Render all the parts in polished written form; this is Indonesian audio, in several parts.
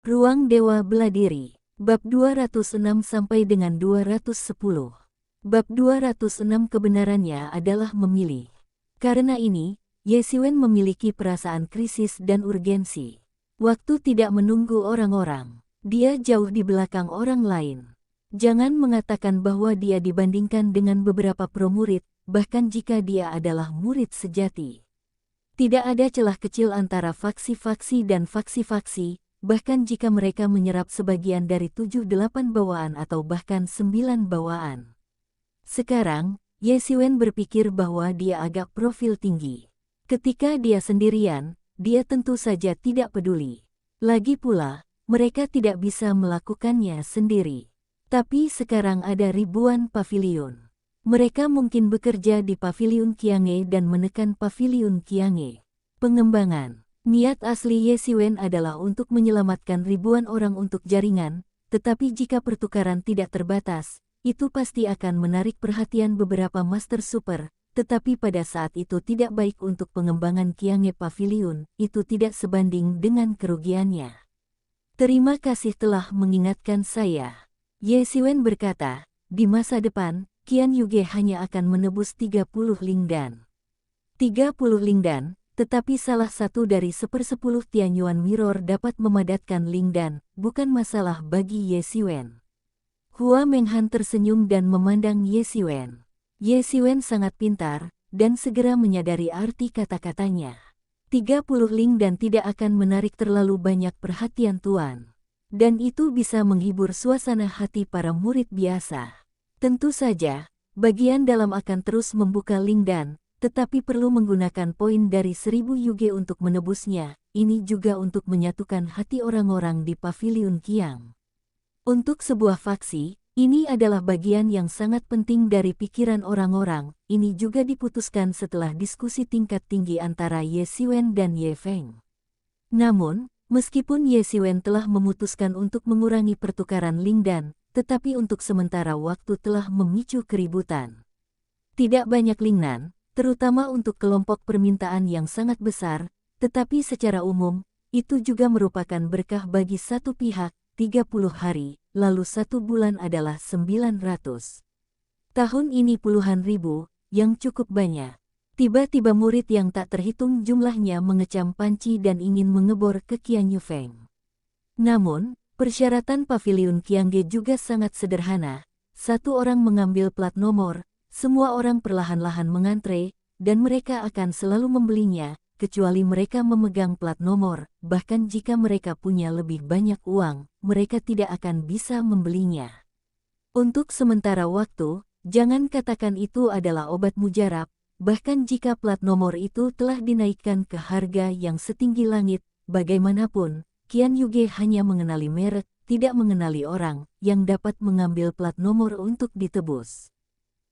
Ruang Dewa Beladiri. Bab 206 sampai dengan 210. Bab 206 kebenarannya adalah memilih. Karena ini, Ye Xiwen memiliki perasaan krisis dan urgensi. Waktu tidak menunggu orang-orang. Dia jauh di belakang orang lain. Jangan mengatakan bahwa dia dibandingkan dengan beberapa pro-murid, bahkan jika dia adalah murid sejati. Tidak ada celah kecil antara faksi-faksi dan faksi-faksi, bahkan jika mereka menyerap sebagian dari 7-8 bawaan atau bahkan 9 bawaan. Sekarang, Ye Xiwen berpikir bahwa dia agak profil tinggi. Ketika dia sendirian, dia tentu saja tidak peduli. Lagi pula, mereka tidak bisa melakukannya sendiri. Tapi sekarang ada ribuan paviliun. Mereka mungkin bekerja di paviliun Qianghe dan menekan paviliun Qianghe. Pengembangan. Niat asli Ye Xiwen adalah untuk menyelamatkan ribuan orang untuk jaringan, tetapi jika pertukaran tidak terbatas, itu pasti akan menarik perhatian beberapa Master Super, tetapi pada saat itu tidak baik untuk pengembangan Qianghe Pavilion, itu tidak sebanding dengan kerugiannya. Terima kasih telah mengingatkan saya. Ye Xiwen berkata, di masa depan, Qian Yuge hanya akan menebus 30 lingdan. 30 lingdan. Tetapi salah satu dari 1/10 Tianyuan Mirror dapat memadatkan lingdan, bukan masalah bagi Ye Xiwen. Hua Menghan tersenyum dan memandang Ye Xiwen. Ye Xiwen sangat pintar, dan segera menyadari arti kata-katanya. 30 lingdan tidak akan menarik terlalu banyak perhatian tuan. Dan itu bisa menghibur suasana hati para murid biasa. Tentu saja, bagian dalam akan terus membuka lingdan, tetapi perlu menggunakan poin dari 1000 yuge untuk menebusnya, ini juga untuk menyatukan hati orang-orang di Paviliun Qiang. Untuk sebuah faksi, ini adalah bagian yang sangat penting dari pikiran orang-orang, ini juga diputuskan setelah diskusi tingkat tinggi antara Ye Xiwen dan Ye Feng. Namun, meskipun Ye Xiwen telah memutuskan untuk mengurangi pertukaran lingdan, tetapi untuk sementara waktu telah memicu keributan. Tidak banyak lingnan, terutama untuk kelompok permintaan yang sangat besar, tetapi secara umum, itu juga merupakan berkah bagi satu pihak, 30 hari, lalu 1 bulan adalah 900. Tahun ini puluhan ribu, yang cukup banyak. Tiba-tiba murid yang tak terhitung jumlahnya mengecam panci dan ingin mengebor ke Qian Yufeng. Namun, persyaratan Paviliun Qianghe juga sangat sederhana, satu orang mengambil plat nomor, semua orang perlahan-lahan mengantre, dan mereka akan selalu membelinya, kecuali mereka memegang plat nomor, bahkan jika mereka punya lebih banyak uang, mereka tidak akan bisa membelinya. Untuk sementara waktu, jangan katakan itu adalah obat mujarab, bahkan jika plat nomor itu telah dinaikkan ke harga yang setinggi langit, bagaimanapun, Qian Yuge hanya mengenali merek, tidak mengenali orang, yang dapat mengambil plat nomor untuk ditebus.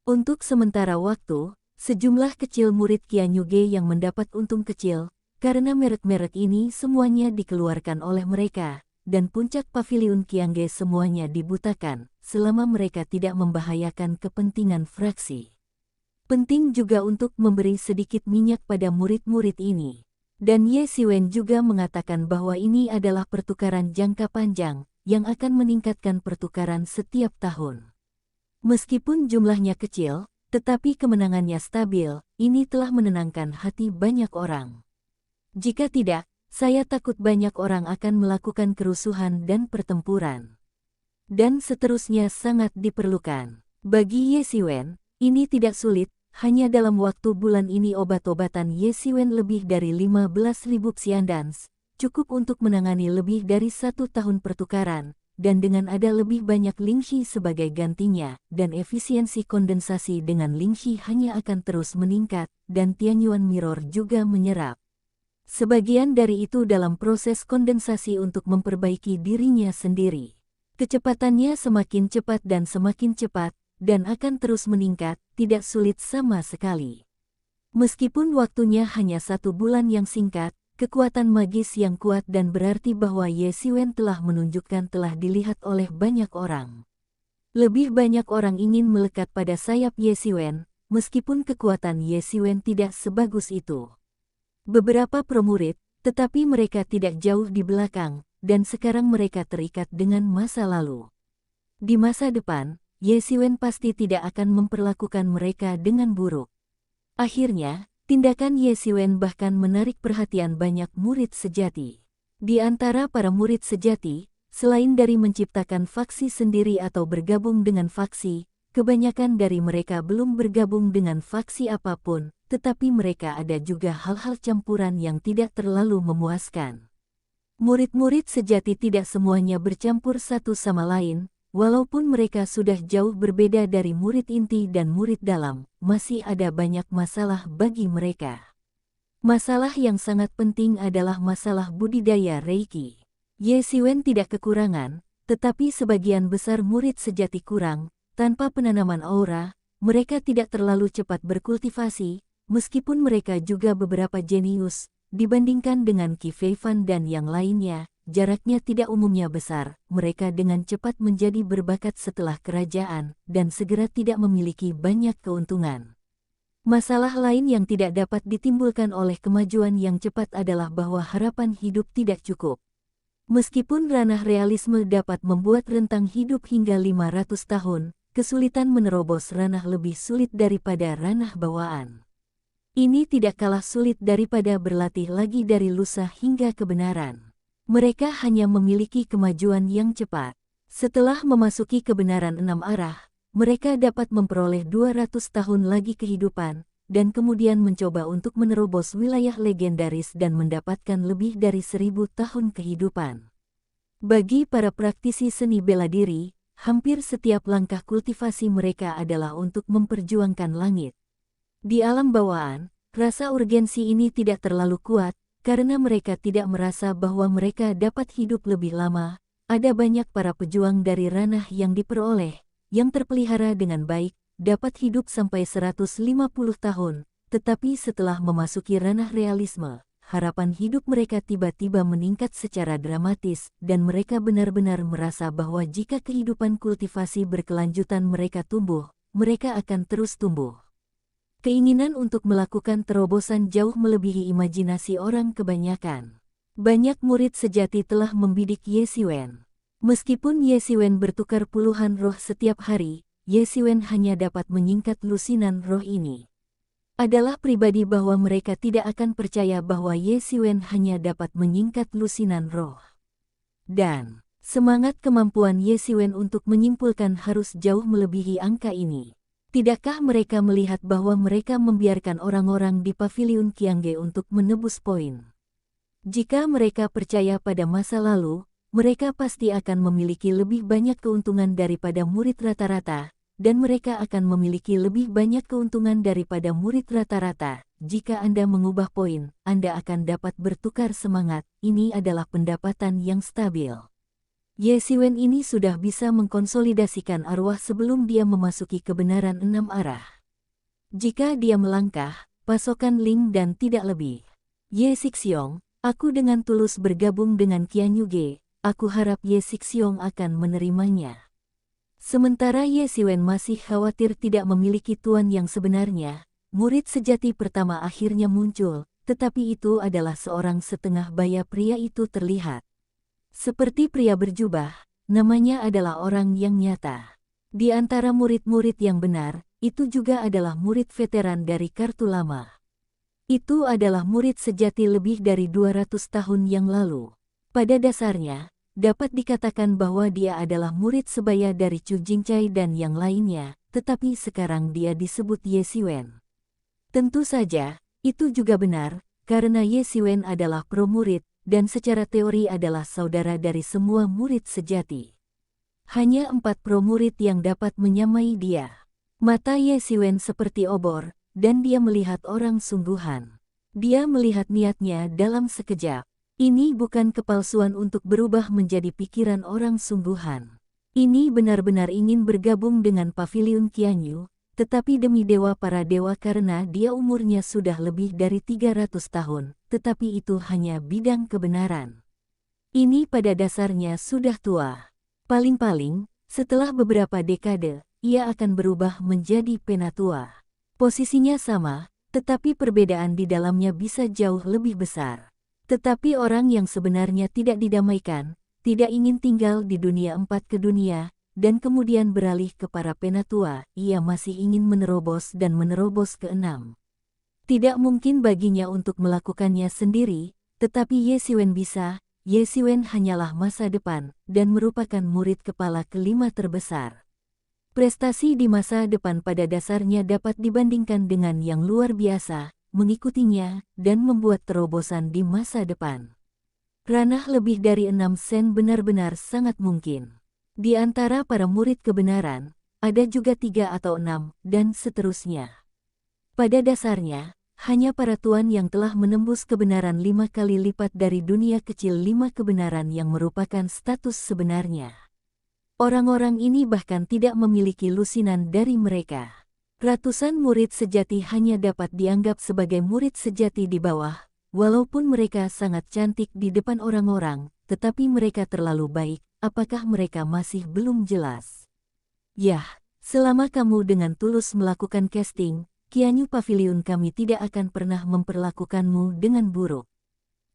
Untuk sementara waktu, sejumlah kecil murid Qian Yuge yang mendapat untung kecil, karena merek-merek ini semuanya dikeluarkan oleh mereka, dan puncak Paviliun Qianghe semuanya dibutakan, selama mereka tidak membahayakan kepentingan fraksi. Penting juga untuk memberi sedikit minyak pada murid-murid ini. Dan Ye Xiwen juga mengatakan bahwa ini adalah pertukaran jangka panjang, yang akan meningkatkan pertukaran setiap tahun. Meskipun jumlahnya kecil, tetapi kemenangannya stabil, ini telah menenangkan hati banyak orang. Jika tidak, saya takut banyak orang akan melakukan kerusuhan dan pertempuran. Dan seterusnya sangat diperlukan. Bagi Ye Xiwen, ini tidak sulit, hanya dalam waktu bulan ini obat-obatan Ye Xiwen lebih dari 15.000 xiandans, cukup untuk menangani lebih dari 1 tahun pertukaran. Dan dengan ada lebih banyak Lingxi sebagai gantinya, dan efisiensi kondensasi dengan Lingxi hanya akan terus meningkat, dan Tianyuan Mirror juga menyerap sebagian dari itu dalam proses kondensasi untuk memperbaiki dirinya sendiri. Kecepatannya semakin cepat, dan akan terus meningkat, tidak sulit sama sekali. Meskipun waktunya hanya 1 bulan yang singkat, kekuatan magis yang kuat dan berarti bahwa Ye Xiwen telah menunjukkan telah dilihat oleh banyak orang. Lebih banyak orang ingin melekat pada sayap Ye Xiwen, meskipun kekuatan Ye Xiwen tidak sebagus itu. Beberapa promurid, tetapi mereka tidak jauh di belakang, dan sekarang mereka terikat dengan masa lalu. Di masa depan, Ye Xiwen pasti tidak akan memperlakukan mereka dengan buruk. Akhirnya, tindakan Ye Xiwen bahkan menarik perhatian banyak murid sejati. Di antara para murid sejati, selain dari menciptakan faksi sendiri atau bergabung dengan faksi, kebanyakan dari mereka belum bergabung dengan faksi apapun, tetapi mereka ada juga hal-hal campuran yang tidak terlalu memuaskan. Murid-murid sejati tidak semuanya bercampur satu sama lain, walaupun mereka sudah jauh berbeda dari murid inti dan murid dalam, masih ada banyak masalah bagi mereka. Masalah yang sangat penting adalah masalah budidaya Reiki. Ye Xiwen tidak kekurangan, tetapi sebagian besar murid sejati kurang. Tanpa penanaman aura, mereka tidak terlalu cepat berkultivasi, meskipun mereka juga beberapa jenius. Dibandingkan dengan Qi Feifan dan yang lainnya, jaraknya tidak umumnya besar. Mereka dengan cepat menjadi berbakat setelah kerajaan, dan segera tidak memiliki banyak keuntungan. Masalah lain yang tidak dapat ditimbulkan oleh kemajuan yang cepat adalah bahwa harapan hidup tidak cukup. Meskipun ranah realisme dapat membuat rentang hidup hingga 500 tahun, kesulitan menerobos ranah lebih sulit daripada ranah bawaan. Ini tidak kalah sulit daripada berlatih lagi dari lusa hingga kebenaran. Mereka hanya memiliki kemajuan yang cepat. Setelah memasuki kebenaran 6 arah, mereka dapat memperoleh 200 tahun lagi kehidupan, dan kemudian mencoba untuk menerobos wilayah legendaris dan mendapatkan lebih dari 1000 tahun kehidupan. Bagi para praktisi seni bela diri, hampir setiap langkah kultivasi mereka adalah untuk memperjuangkan langit. Di alam bawaan, rasa urgensi ini tidak terlalu kuat, karena mereka tidak merasa bahwa mereka dapat hidup lebih lama. Ada banyak para pejuang dari ranah yang diperoleh, yang terpelihara dengan baik, dapat hidup sampai 150 tahun, tetapi setelah memasuki ranah realisme, harapan hidup mereka tiba-tiba meningkat secara dramatis, dan mereka benar-benar merasa bahwa jika kehidupan kultivasi berkelanjutan mereka tumbuh, mereka akan terus tumbuh. Keinginan untuk melakukan terobosan jauh melebihi imajinasi orang kebanyakan. Banyak murid sejati telah membidik Ye Xiwen. Meskipun Ye Xiwen bertukar puluhan roh setiap hari, Ye Xiwen hanya dapat menyingkat lusinan roh ini. Adalah pribadi bahwa mereka tidak akan percaya bahwa Ye Xiwen hanya dapat menyingkat lusinan roh. Dan semangat kemampuan Ye Xiwen untuk menyimpulkan harus jauh melebihi angka ini. Tidakkah mereka melihat bahwa mereka membiarkan orang-orang di paviliun Qiangge untuk menebus poin? Jika mereka percaya pada masa lalu, mereka pasti akan memiliki lebih banyak keuntungan daripada murid rata-rata, dan mereka akan memiliki lebih banyak keuntungan daripada murid rata-rata. Jika Anda mengubah poin, Anda akan dapat bertukar semangat. Ini adalah pendapatan yang stabil. Ye Xiwen ini sudah bisa mengkonsolidasikan arwah sebelum dia memasuki kebenaran 6 arah. Jika dia melangkah, pasokan Ling dan tidak lebih. Ye Xixiong, aku dengan tulus bergabung dengan Qian Yuge, aku harap Ye Xixiong akan menerimanya. Sementara Ye Xiwen masih khawatir tidak memiliki tuan yang sebenarnya, murid sejati pertama akhirnya muncul, tetapi itu adalah seorang setengah baya. Pria itu terlihat seperti pria berjubah, namanya adalah orang yang nyata. Di antara murid-murid yang benar, itu juga adalah murid veteran dari kartu lama. Itu adalah murid sejati lebih dari 200 tahun yang lalu. Pada dasarnya, dapat dikatakan bahwa dia adalah murid sebaya dari Chu Jingcai dan yang lainnya, tetapi sekarang dia disebut Ye Xiwen. Tentu saja, itu juga benar, karena Ye Xiwen adalah pro-murid, dan secara teori adalah saudara dari semua murid sejati. Hanya 4 pro-murid yang dapat menyamai dia. Mata Ye Xiwen seperti obor, dan dia melihat orang sungguhan. Dia melihat niatnya dalam sekejap. Ini bukan kepalsuan untuk berubah menjadi pikiran orang sungguhan. Ini benar-benar ingin bergabung dengan paviliun Qianyu, tetapi demi dewa para dewa karena dia umurnya sudah lebih dari 300 tahun, tetapi itu hanya bidang kebenaran. Ini pada dasarnya sudah tua. Paling-paling, setelah beberapa dekade, ia akan berubah menjadi penatua. Posisinya sama, tetapi perbedaan di dalamnya bisa jauh lebih besar. Tetapi orang yang sebenarnya tidak didamaikan, tidak ingin tinggal di dunia 4 ke dunia, dan kemudian beralih ke para penatua, ia masih ingin menerobos dan menerobos ke 6. Tidak mungkin baginya untuk melakukannya sendiri, tetapi Ye Siwen bisa. Ye Siwen hanyalah masa depan, dan merupakan murid kepala kelima terbesar. Prestasi di masa depan pada dasarnya dapat dibandingkan dengan yang luar biasa, mengikutinya, dan membuat terobosan di masa depan. Ranah lebih dari 6 sen benar-benar sangat mungkin. Di antara para murid kebenaran, ada juga 3 atau 6, dan seterusnya. Pada dasarnya, hanya para tuan yang telah menembus kebenaran 5 kali lipat dari dunia kecil 5 kebenaran yang merupakan status sebenarnya. Orang-orang ini bahkan tidak memiliki lusinan dari mereka. Ratusan murid sejati hanya dapat dianggap sebagai murid sejati di bawah, walaupun mereka sangat cantik di depan orang-orang, tetapi mereka terlalu baik, apakah mereka masih belum jelas? Yah, selama kamu dengan tulus melakukan casting, Qianyu Pavilion kami tidak akan pernah memperlakukanmu dengan buruk.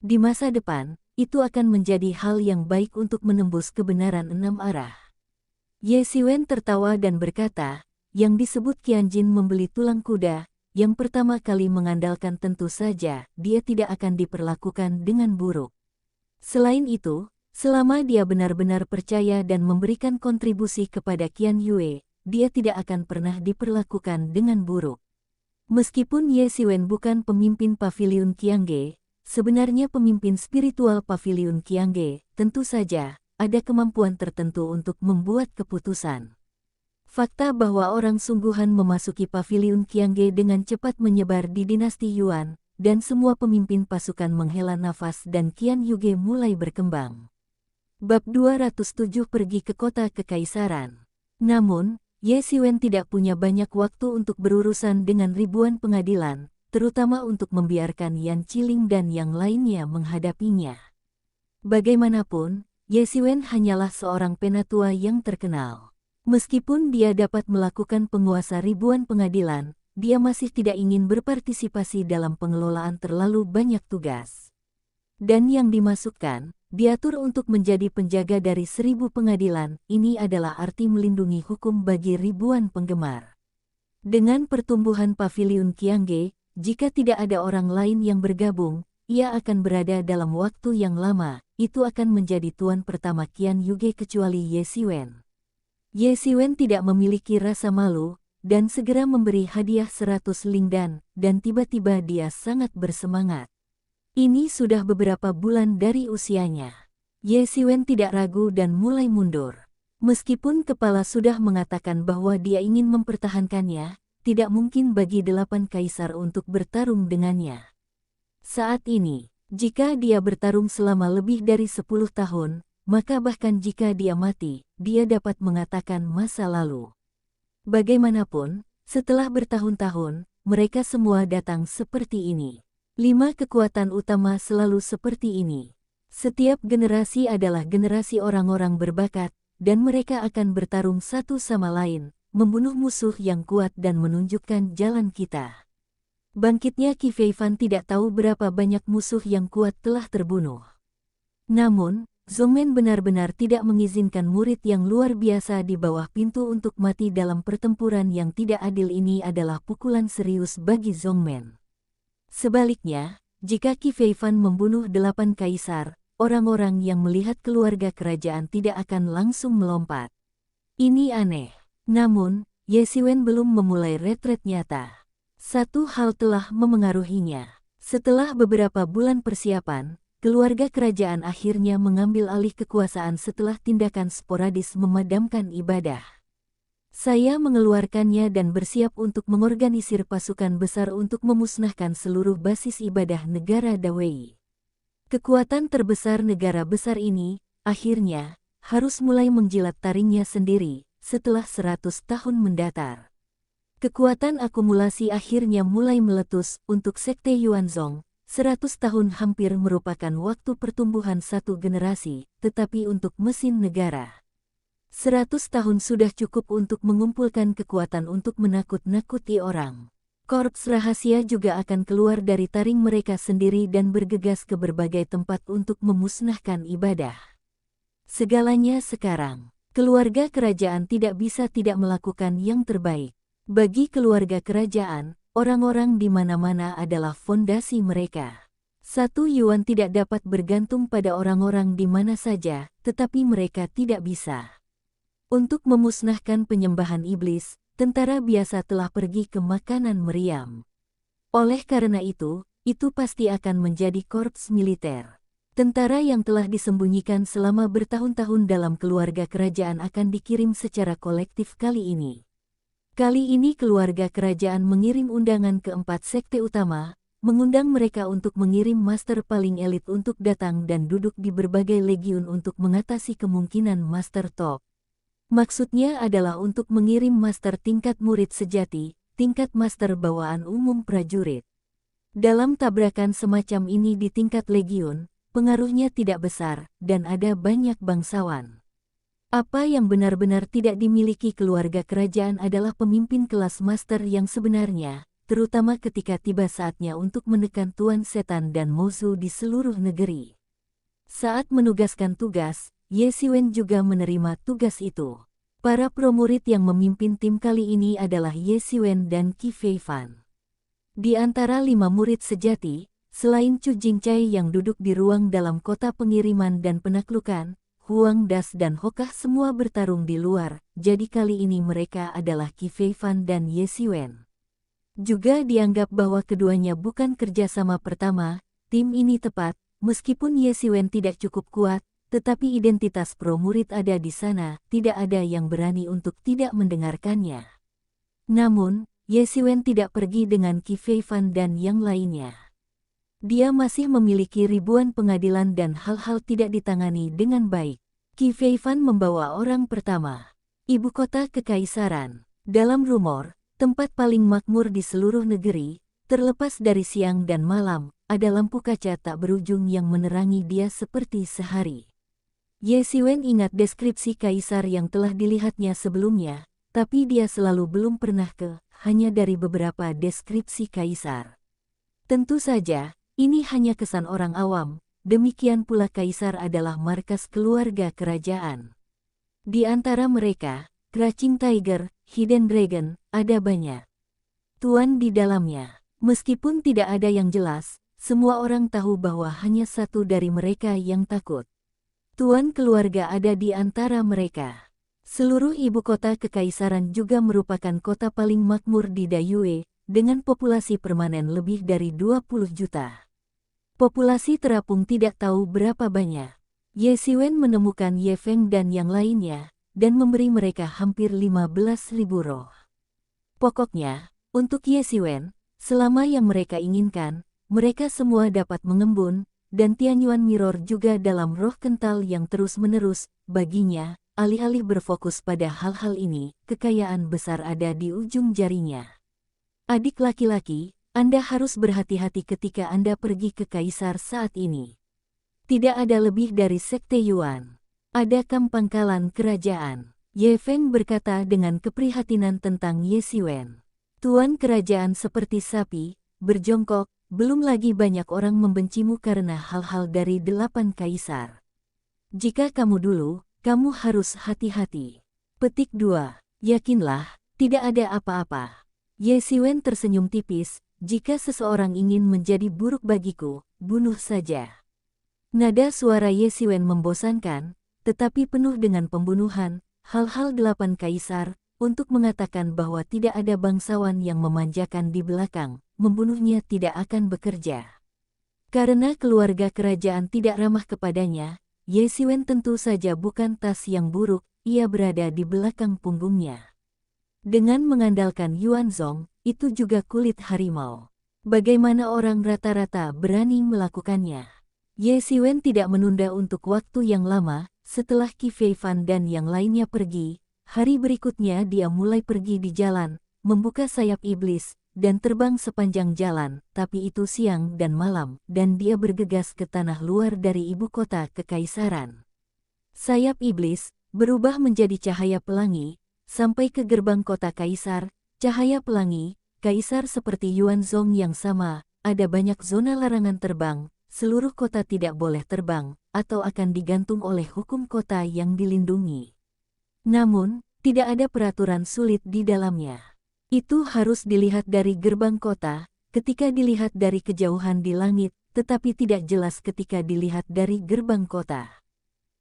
Di masa depan, itu akan menjadi hal yang baik untuk menembus kebenaran 6 arah. Ye Siwen tertawa dan berkata, yang disebut Qianjin membeli tulang kuda, yang pertama kali mengandalkan tentu saja, dia tidak akan diperlakukan dengan buruk. Selain itu, selama dia benar-benar percaya dan memberikan kontribusi kepada Qian Yue, dia tidak akan pernah diperlakukan dengan buruk. Meskipun Ye Siwen bukan pemimpin Pavilion Qiangge, sebenarnya pemimpin spiritual Pavilion Qiangge, tentu saja, ada kemampuan tertentu untuk membuat keputusan. Fakta bahwa orang sungguhan memasuki Pavilion Qiangge dengan cepat menyebar di dinasti Yuan, dan semua pemimpin pasukan menghela nafas dan Qian Yuge mulai berkembang. Bab 207 pergi ke kota kekaisaran. Namun, Ye Siwen tidak punya banyak waktu untuk berurusan dengan ribuan pengadilan, terutama untuk membiarkan Yan Qiling dan yang lainnya menghadapinya. Bagaimanapun, Ye Siwen hanyalah seorang penatua yang terkenal. Meskipun dia dapat melakukan penguasa ribuan pengadilan, dia masih tidak ingin berpartisipasi dalam pengelolaan terlalu banyak tugas. Dan yang dimasukkan, diatur untuk menjadi penjaga dari 1000 pengadilan, ini adalah arti melindungi hukum bagi ribuan penggemar. Dengan pertumbuhan Pavilion Qiangge, jika tidak ada orang lain yang bergabung, ia akan berada dalam waktu yang lama, itu akan menjadi tuan pertama Qian Yuge kecuali Ye Siwen. Ye Siwen tidak memiliki rasa malu, dan segera memberi hadiah 100 lingdan, dan tiba-tiba dia sangat bersemangat. Ini sudah beberapa bulan dari usianya. Ye Siwen tidak ragu dan mulai mundur. Meskipun kepala sudah mengatakan bahwa dia ingin mempertahankannya, tidak mungkin bagi 8 kaisar untuk bertarung dengannya. Saat ini, jika dia bertarung selama lebih dari 10 tahun, maka bahkan jika dia mati, dia dapat mengatakan masa lalu. Bagaimanapun, setelah bertahun-tahun, mereka semua datang seperti ini. 5 kekuatan utama selalu seperti ini. Setiap generasi adalah generasi orang-orang berbakat, dan mereka akan bertarung satu sama lain, membunuh musuh yang kuat dan menunjukkan jalan kita. Bangkitnya Qi Feifan tidak tahu berapa banyak musuh yang kuat telah terbunuh. Namun, Zongmen benar-benar tidak mengizinkan murid yang luar biasa di bawah pintu untuk mati dalam pertempuran yang tidak adil ini adalah pukulan serius bagi Zongmen. Sebaliknya, jika Qi Feifan membunuh 8 kaisar, orang-orang yang melihat keluarga kerajaan tidak akan langsung melompat. Ini aneh. Namun, Ye Siwen belum memulai retret nyata. Satu hal telah memengaruhinya. Setelah beberapa bulan persiapan, keluarga kerajaan akhirnya mengambil alih kekuasaan setelah tindakan sporadis memadamkan ibadah. Saya mengeluarkannya dan bersiap untuk mengorganisir pasukan besar untuk memusnahkan seluruh basis ibadah negara Dawei. Kekuatan terbesar negara besar ini, akhirnya, harus mulai menjilat taringnya sendiri, setelah 100 tahun mendatar. Kekuatan akumulasi akhirnya mulai meletus untuk Sekte Yuanzong. 100 tahun hampir merupakan waktu pertumbuhan satu generasi, tetapi untuk mesin negara. 100 tahun sudah cukup untuk mengumpulkan kekuatan untuk menakut-nakuti orang. Korps rahasia juga akan keluar dari taring mereka sendiri dan bergegas ke berbagai tempat untuk memusnahkan ibadah. Segalanya sekarang, keluarga kerajaan tidak bisa tidak melakukan yang terbaik. Bagi keluarga kerajaan, orang-orang di mana-mana adalah fondasi mereka. 1 yuan tidak dapat bergantung pada orang-orang di mana saja, tetapi mereka tidak bisa. Untuk memusnahkan penyembahan iblis, tentara biasa telah pergi ke makanan meriam. Oleh karena itu pasti akan menjadi korps militer. Tentara yang telah disembunyikan selama bertahun-tahun dalam keluarga kerajaan akan dikirim secara kolektif kali ini. Kali ini keluarga kerajaan mengirim undangan ke 4 sekte utama, mengundang mereka untuk mengirim master paling elit untuk datang dan duduk di berbagai legiun untuk mengatasi kemungkinan master top. Maksudnya adalah untuk mengirim master tingkat murid sejati, tingkat master bawaan umum prajurit. Dalam tabrakan semacam ini di tingkat legiun, pengaruhnya tidak besar, dan ada banyak bangsawan. Apa yang benar-benar tidak dimiliki keluarga kerajaan adalah pemimpin kelas master yang sebenarnya, terutama ketika tiba saatnya untuk menekan Tuan Setan dan musuh di seluruh negeri. Saat menugaskan tugas, Ye Siwen juga menerima tugas itu. Para pramurid yang memimpin tim kali ini adalah Ye Siwen dan Qi Feifan. Di antara 5 murid sejati, selain Chu Jingcai yang duduk di ruang dalam kota pengiriman dan penaklukan, Huang Das dan Hokah semua bertarung di luar, jadi kali ini mereka adalah Qi Feifan dan Ye Siwen. Juga dianggap bahwa keduanya bukan kerjasama pertama, tim ini tepat, meskipun Ye Siwen tidak cukup kuat, tetapi identitas pro-murid ada di sana, tidak ada yang berani untuk tidak mendengarkannya. Namun, Ye Siwen tidak pergi dengan Qi Feifan dan yang lainnya. Dia masih memiliki ribuan pengadilan dan hal-hal tidak ditangani dengan baik. Qi Feifan membawa orang pertama. Ibu kota kekaisaran. Dalam rumor, tempat paling makmur di seluruh negeri, terlepas dari siang dan malam, ada lampu kaca tak berujung yang menerangi dia seperti sehari. Ye Siwen ingat deskripsi kaisar yang telah dilihatnya sebelumnya, tapi dia selalu belum pernah hanya dari beberapa deskripsi kaisar. Tentu saja, ini hanya kesan orang awam, demikian pula kaisar adalah markas keluarga kerajaan. Di antara mereka, Crouching Tiger, Hidden Dragon, ada banyak tuan di dalamnya. Meskipun tidak ada yang jelas, semua orang tahu bahwa hanya satu dari mereka yang takut. Tuan keluarga ada di antara mereka. Seluruh ibu kota kekaisaran juga merupakan kota paling makmur di Dayue, dengan populasi permanen lebih dari 20 juta. Populasi terapung tidak tahu berapa banyak. Ye Siwen menemukan Ye Feng dan yang lainnya, dan memberi mereka hampir 15.000 roh. Pokoknya, untuk Ye Siwen, selama yang mereka inginkan, mereka semua dapat mengembun, dan Tianyuan Mirror juga dalam roh kental yang terus-menerus, baginya, alih-alih berfokus pada hal-hal ini, kekayaan besar ada di ujung jarinya. Adik laki-laki, Anda harus berhati-hati ketika Anda pergi ke kaisar saat ini. Tidak ada lebih dari sekte Yuan. Ada pangkalan kerajaan. Ye Feng berkata dengan keprihatinan tentang Ye Siwen. Tuan kerajaan seperti sapi, berjongkok, belum lagi banyak orang membencimu karena hal-hal dari 8 kaisar. Jika kamu dulu, kamu harus hati-hati. Petik 2. Yakinlah, tidak ada apa-apa. Ye Siwen tersenyum tipis, jika seseorang ingin menjadi buruk bagiku, bunuh saja. Nada suara Ye Siwen membosankan, tetapi penuh dengan pembunuhan, hal-hal 8 kaisar, untuk mengatakan bahwa tidak ada bangsawan yang memanjakan di belakang, membunuhnya tidak akan bekerja. Karena keluarga kerajaan tidak ramah kepadanya, Ye Siwen tentu saja bukan tas yang buruk, ia berada di belakang punggungnya. Dengan mengandalkan Yuan Zong, itu juga kulit harimau. Bagaimana orang rata-rata berani melakukannya? Ye Siwen tidak menunda untuk waktu yang lama, setelah Qi Feifan dan yang lainnya pergi, hari berikutnya dia mulai pergi di jalan, membuka sayap iblis, dan terbang sepanjang jalan, tapi itu siang dan malam, dan dia bergegas ke tanah luar dari ibu kota kekaisaran. Sayap iblis berubah menjadi cahaya pelangi, sampai ke gerbang kota kaisar, cahaya pelangi, Kaisar seperti Yuanzong yang sama, ada banyak zona larangan terbang, seluruh kota tidak boleh terbang, atau akan digantung oleh hukum kota yang dilindungi. Namun, tidak ada peraturan sulit di dalamnya. Itu harus dilihat dari gerbang kota, ketika dilihat dari kejauhan di langit, tetapi tidak jelas ketika dilihat dari gerbang kota.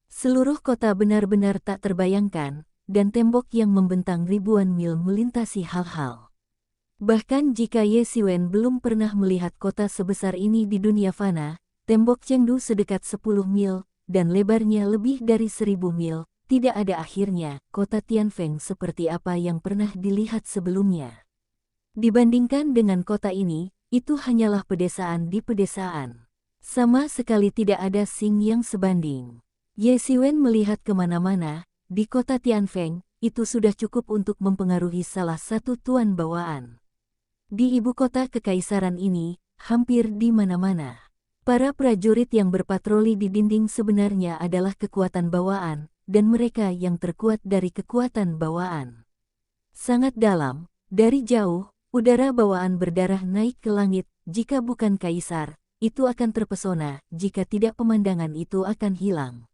Seluruh kota benar-benar tak terbayangkan, dan tembok yang membentang ribuan mil melintasi hal-hal. Bahkan jika Ye Xiwen belum pernah melihat kota sebesar ini di dunia fana, tembok Chengdu sedekat 10 mil, dan lebarnya lebih dari 1000 mil, tidak ada akhirnya, kota Tianfeng seperti apa yang pernah dilihat sebelumnya. Dibandingkan dengan kota ini, itu hanyalah pedesaan di pedesaan. Sama sekali tidak ada Xing yang sebanding. Ye Xiwen melihat kemana-mana, di kota Tianfeng, itu sudah cukup untuk mempengaruhi salah satu tuan bawaan. Di ibu kota kekaisaran ini, hampir di mana-mana. Para prajurit yang berpatroli di dinding sebenarnya adalah kekuatan bawaan, dan mereka yang terkuat dari kekuatan bawaan. Sangat dalam, dari jauh, udara bawaan berdarah naik ke langit, jika bukan kaisar, itu akan terpesona, jika tidak pemandangan itu akan hilang.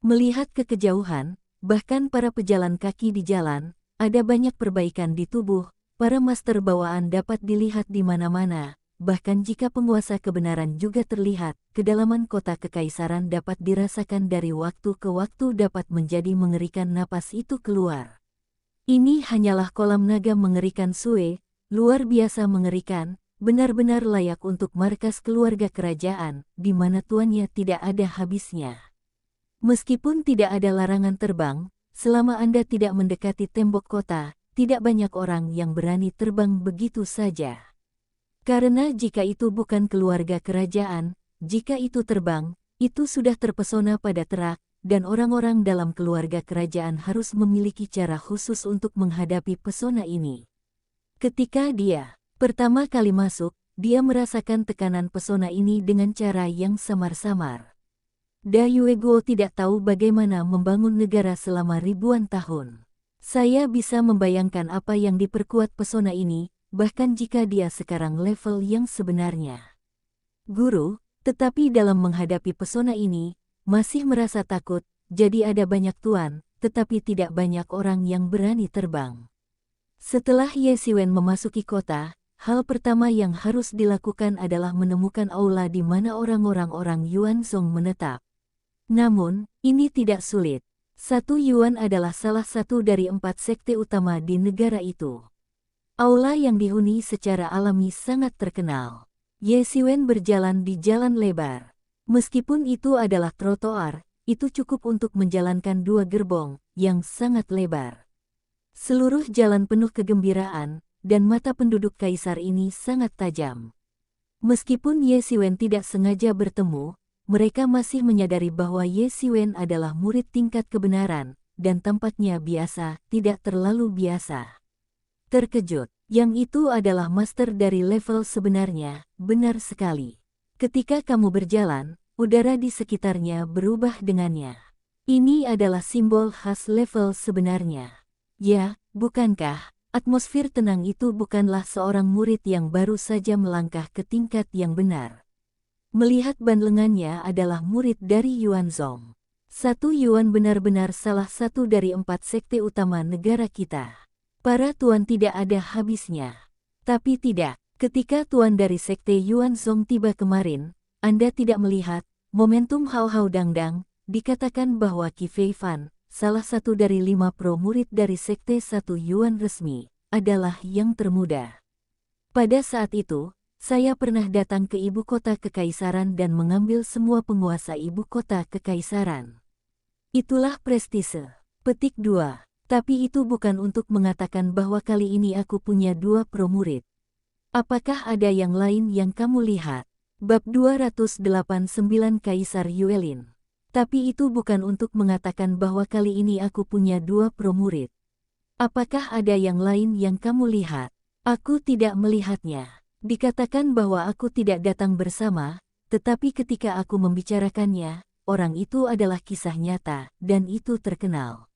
Melihat ke kejauhan, bahkan para pejalan kaki di jalan, ada banyak perbaikan di tubuh, para master bawaan dapat dilihat di mana-mana, bahkan jika penguasa kebenaran juga terlihat, kedalaman kota kekaisaran dapat dirasakan dari waktu ke waktu dapat menjadi mengerikan napas itu keluar. Ini hanyalah kolam naga mengerikan Sue, luar biasa mengerikan, benar-benar layak untuk markas keluarga kerajaan, di mana tuannya tidak ada habisnya. Meskipun tidak ada larangan terbang, selama Anda tidak mendekati tembok kota, tidak banyak orang yang berani terbang begitu saja. Karena jika itu bukan keluarga kerajaan, jika itu terbang, itu sudah terpesona pada terak, dan orang-orang dalam keluarga kerajaan harus memiliki cara khusus untuk menghadapi pesona ini. Ketika dia pertama kali masuk, dia merasakan tekanan pesona ini dengan cara yang samar-samar. Da Yuego tidak tahu bagaimana membangun negara selama ribuan tahun. Saya bisa membayangkan apa yang diperkuat pesona ini, bahkan jika dia sekarang level yang sebenarnya. Guru, tetapi dalam menghadapi pesona ini, masih merasa takut, jadi ada banyak tuan, tetapi tidak banyak orang yang berani terbang. Setelah Ye Xiwen memasuki kota, hal pertama yang harus dilakukan adalah menemukan aula di mana orang-orang Yuanzong menetap. Namun, ini tidak sulit. Satu Yuan adalah salah satu dari 4 sekte utama di negara itu. Aula yang dihuni secara alami sangat terkenal. Ye Xiwen berjalan di jalan lebar. Meskipun itu adalah trotoar, itu cukup untuk menjalankan 2 gerbong, yang sangat lebar. Seluruh jalan penuh kegembiraan, dan mata penduduk kaisar ini sangat tajam. Meskipun Ye Xiwen tidak sengaja bertemu, mereka masih menyadari bahwa Ye Xiwen adalah murid tingkat kebenaran, dan tampaknya biasa, tidak terlalu biasa. Terkejut, yang itu adalah master dari level sebenarnya, benar sekali. Ketika kamu berjalan, udara di sekitarnya berubah dengannya. Ini adalah simbol khas level sebenarnya. Ya, bukankah, atmosfer tenang itu bukanlah seorang murid yang baru saja melangkah ke tingkat yang benar. Melihat ban lengannya adalah murid dari Yuanzong. 1 Yuan benar-benar salah satu dari 4 sekte utama negara kita. Para tuan tidak ada habisnya. Tapi tidak, ketika tuan dari sekte Yuanzong tiba kemarin, Anda tidak melihat, momentum Hao Dangdang, dikatakan bahwa Qi Fei Fan, salah satu dari 5 pro murid dari sekte 1 Yuan resmi, adalah yang termuda. Pada saat itu, saya pernah datang ke ibu kota kekaisaran dan mengambil semua penguasa ibu kota kekaisaran. Itulah prestise. Petik 2. Tapi itu bukan untuk mengatakan bahwa kali ini aku punya 2 pro murid. Apakah ada yang lain yang kamu lihat? Bab 289 Kaisar Yuelin. Tapi itu bukan untuk mengatakan bahwa kali ini aku punya 2 pro murid. Apakah ada yang lain yang kamu lihat? Aku tidak melihatnya. Dikatakan bahwa aku tidak datang bersama, tetapi ketika aku membicarakannya, orang itu adalah kisah nyata, dan itu terkenal.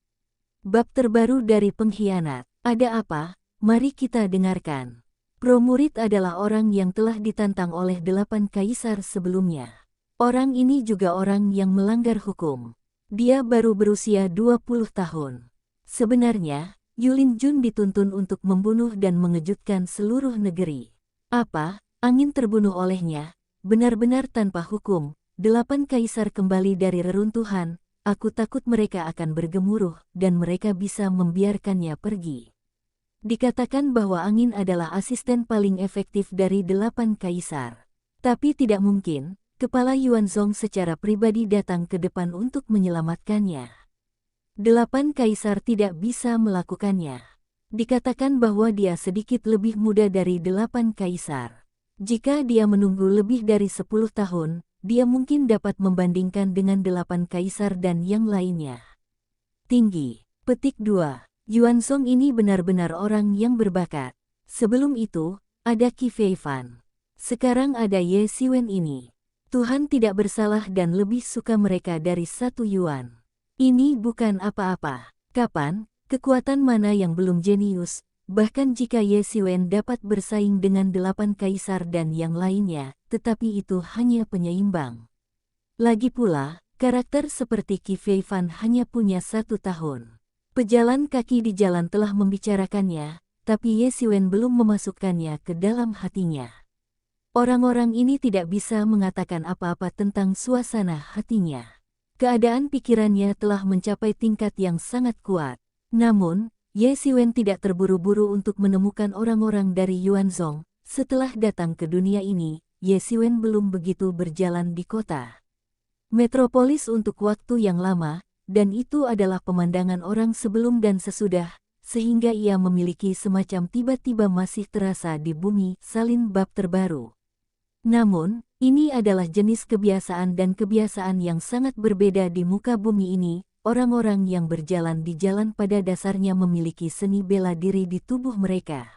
Bab terbaru dari pengkhianat. Ada apa? Mari kita dengarkan. Pro-murid adalah orang yang telah ditantang oleh 8 kaisar sebelumnya. Orang ini juga orang yang melanggar hukum. Dia baru berusia 20 tahun. Sebenarnya, Yulin Jun dituntun untuk membunuh dan mengejutkan seluruh negeri. Apa, angin terbunuh olehnya, benar-benar tanpa hukum. 8 kaisar kembali dari reruntuhan, aku takut mereka akan bergemuruh dan mereka bisa membiarkannya pergi. Dikatakan bahwa angin adalah asisten paling efektif dari 8 kaisar. Tapi tidak mungkin, kepala Yuanzong secara pribadi datang ke depan untuk menyelamatkannya. 8 kaisar tidak bisa melakukannya. Dikatakan bahwa dia sedikit lebih muda dari 8 kaisar. Jika dia menunggu lebih dari 10 tahun, dia mungkin dapat membandingkan dengan 8 kaisar dan yang lainnya. Tinggi. Petik 2. Yuanzong ini benar-benar orang yang berbakat. Sebelum itu, ada Qi Feifan. Sekarang ada Ye Siwen ini. Tuhan tidak bersalah dan lebih suka mereka dari 1 yuan. Ini bukan apa-apa. Kapan, kekuatan mana yang belum jenius, bahkan jika Ye Siwen dapat bersaing dengan 8 kaisar dan yang lainnya, tetapi itu hanya penyeimbang. Lagi pula, karakter seperti Qi Feifan hanya punya 1 tahun. Pejalan kaki di jalan telah membicarakannya, tapi Ye Siwen belum memasukkannya ke dalam hatinya. Orang-orang ini tidak bisa mengatakan apa-apa tentang suasana hatinya. Keadaan pikirannya telah mencapai tingkat yang sangat kuat. Namun, Ye Siwen tidak terburu-buru untuk menemukan orang-orang dari Yuanzong. Setelah datang ke dunia ini, Ye Siwen belum begitu berjalan di kota metropolis untuk waktu yang lama, dan itu adalah pemandangan orang sebelum dan sesudah, sehingga ia memiliki semacam tiba-tiba masih terasa di bumi salin bab terbaru. Namun, ini adalah jenis kebiasaan dan kebiasaan yang sangat berbeda di muka bumi ini. Orang-orang yang berjalan di jalan pada dasarnya memiliki seni bela diri di tubuh mereka.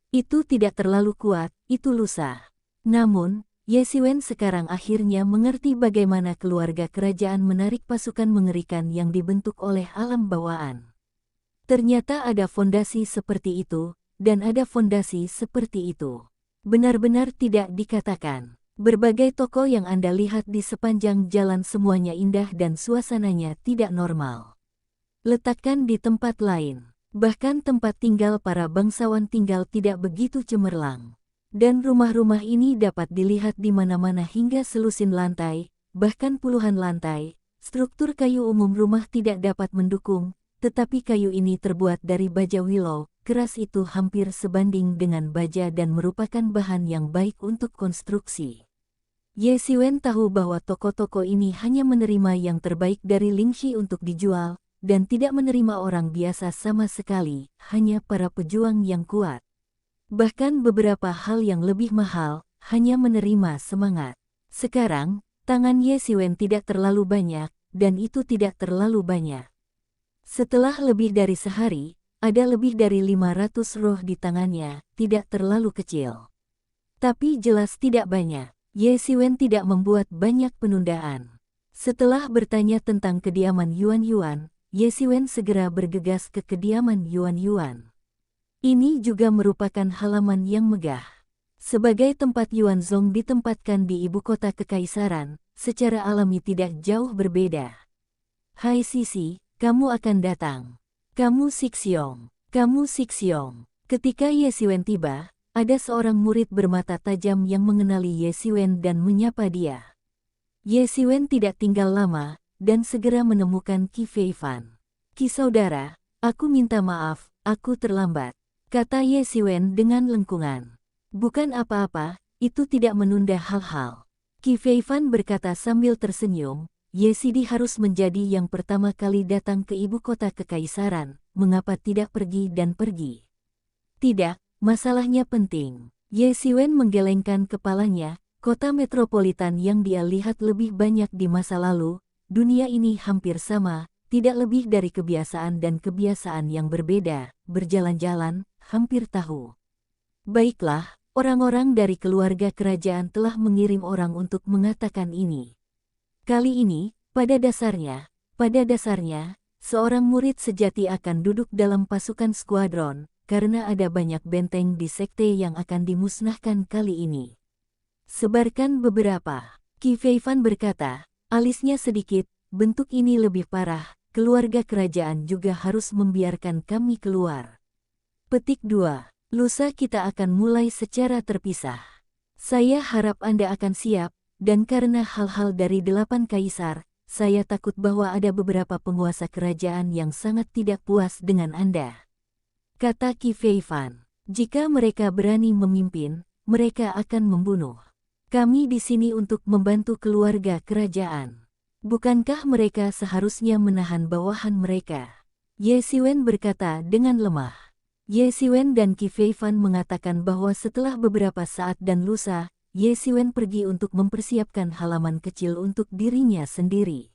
Itu tidak terlalu kuat, itu lusa. Namun, Ye Siwen sekarang akhirnya mengerti bagaimana keluarga kerajaan menarik pasukan mengerikan yang dibentuk oleh alam bawaan. Ternyata ada fondasi seperti itu, dan ada fondasi seperti itu. Benar-benar tidak dikatakan. Berbagai toko yang Anda lihat di sepanjang jalan semuanya indah dan suasananya tidak normal. Letakkan di tempat lain. Bahkan tempat tinggal para bangsawan tinggal tidak begitu cemerlang. Dan rumah-rumah ini dapat dilihat di mana-mana hingga selusin lantai, bahkan puluhan lantai. Struktur kayu umum rumah tidak dapat mendukung, tetapi kayu ini terbuat dari baja willow. Keras itu hampir sebanding dengan baja dan merupakan bahan yang baik untuk konstruksi. Ye Siwen tahu bahwa toko-toko ini hanya menerima yang terbaik dari Lingxi untuk dijual, dan tidak menerima orang biasa sama sekali, hanya para pejuang yang kuat. Bahkan beberapa hal yang lebih mahal, hanya menerima semangat. Sekarang, tangan Ye Siwen tidak terlalu banyak, dan itu tidak terlalu banyak. Setelah lebih dari sehari, ada lebih dari 500 roh di tangannya, tidak terlalu kecil. Tapi jelas tidak banyak. Ye Siwen tidak membuat banyak penundaan. Setelah bertanya tentang kediaman Yuan, Ye Siwen segera bergegas ke kediaman Yuan. Ini juga merupakan halaman yang megah. Sebagai tempat Yuanzong ditempatkan di ibu kota kekaisaran, secara alami tidak jauh berbeda. Hai Sisi, kamu akan datang. Kamu Sixiong. Ketika Ye Siwen tiba, ada seorang murid bermata tajam yang mengenali Ye Siwen dan menyapa dia. Ye Siwen tidak tinggal lama, dan segera menemukan Qi Feifan. Qi saudara, aku minta maaf, aku terlambat, kata Ye Siwen dengan lengkungan. Bukan apa-apa, itu tidak menunda hal-hal. Qi Feifan berkata sambil tersenyum, Ye Sidi harus menjadi yang pertama kali datang ke ibu kota kekaisaran, mengapa tidak pergi dan pergi? Tidak. Masalahnya penting. Ye Siwen menggelengkan kepalanya, kota metropolitan yang dia lihat lebih banyak di masa lalu, dunia ini hampir sama, tidak lebih dari kebiasaan dan kebiasaan yang berbeda, berjalan-jalan, hampir tahu. Baiklah, orang-orang dari keluarga kerajaan telah mengirim orang untuk mengatakan ini. Kali ini, pada dasarnya, seorang murid sejati akan duduk dalam pasukan skuadron. karena ada banyak benteng di sekte yang akan dimusnahkan kali ini. Sebarkan beberapa. Qi Feifan berkata, alisnya sedikit, bentuk ini lebih parah, keluarga kerajaan juga harus membiarkan kami keluar. Petik 2. Lusa kita akan mulai secara terpisah. Saya harap Anda akan siap, dan karena hal-hal dari 8 kaisar, saya takut bahwa ada beberapa penguasa kerajaan yang sangat tidak puas dengan Anda. Kata Qi Feifan, jika mereka berani memimpin, mereka akan membunuh. Kami di sini untuk membantu keluarga kerajaan. Bukankah mereka seharusnya menahan bawahan mereka? Ye Siwen berkata dengan lemah. Ye Siwen dan Qi Feifan mengatakan bahwa setelah beberapa saat dan lusa, Ye Siwen pergi untuk mempersiapkan halaman kecil untuk dirinya sendiri.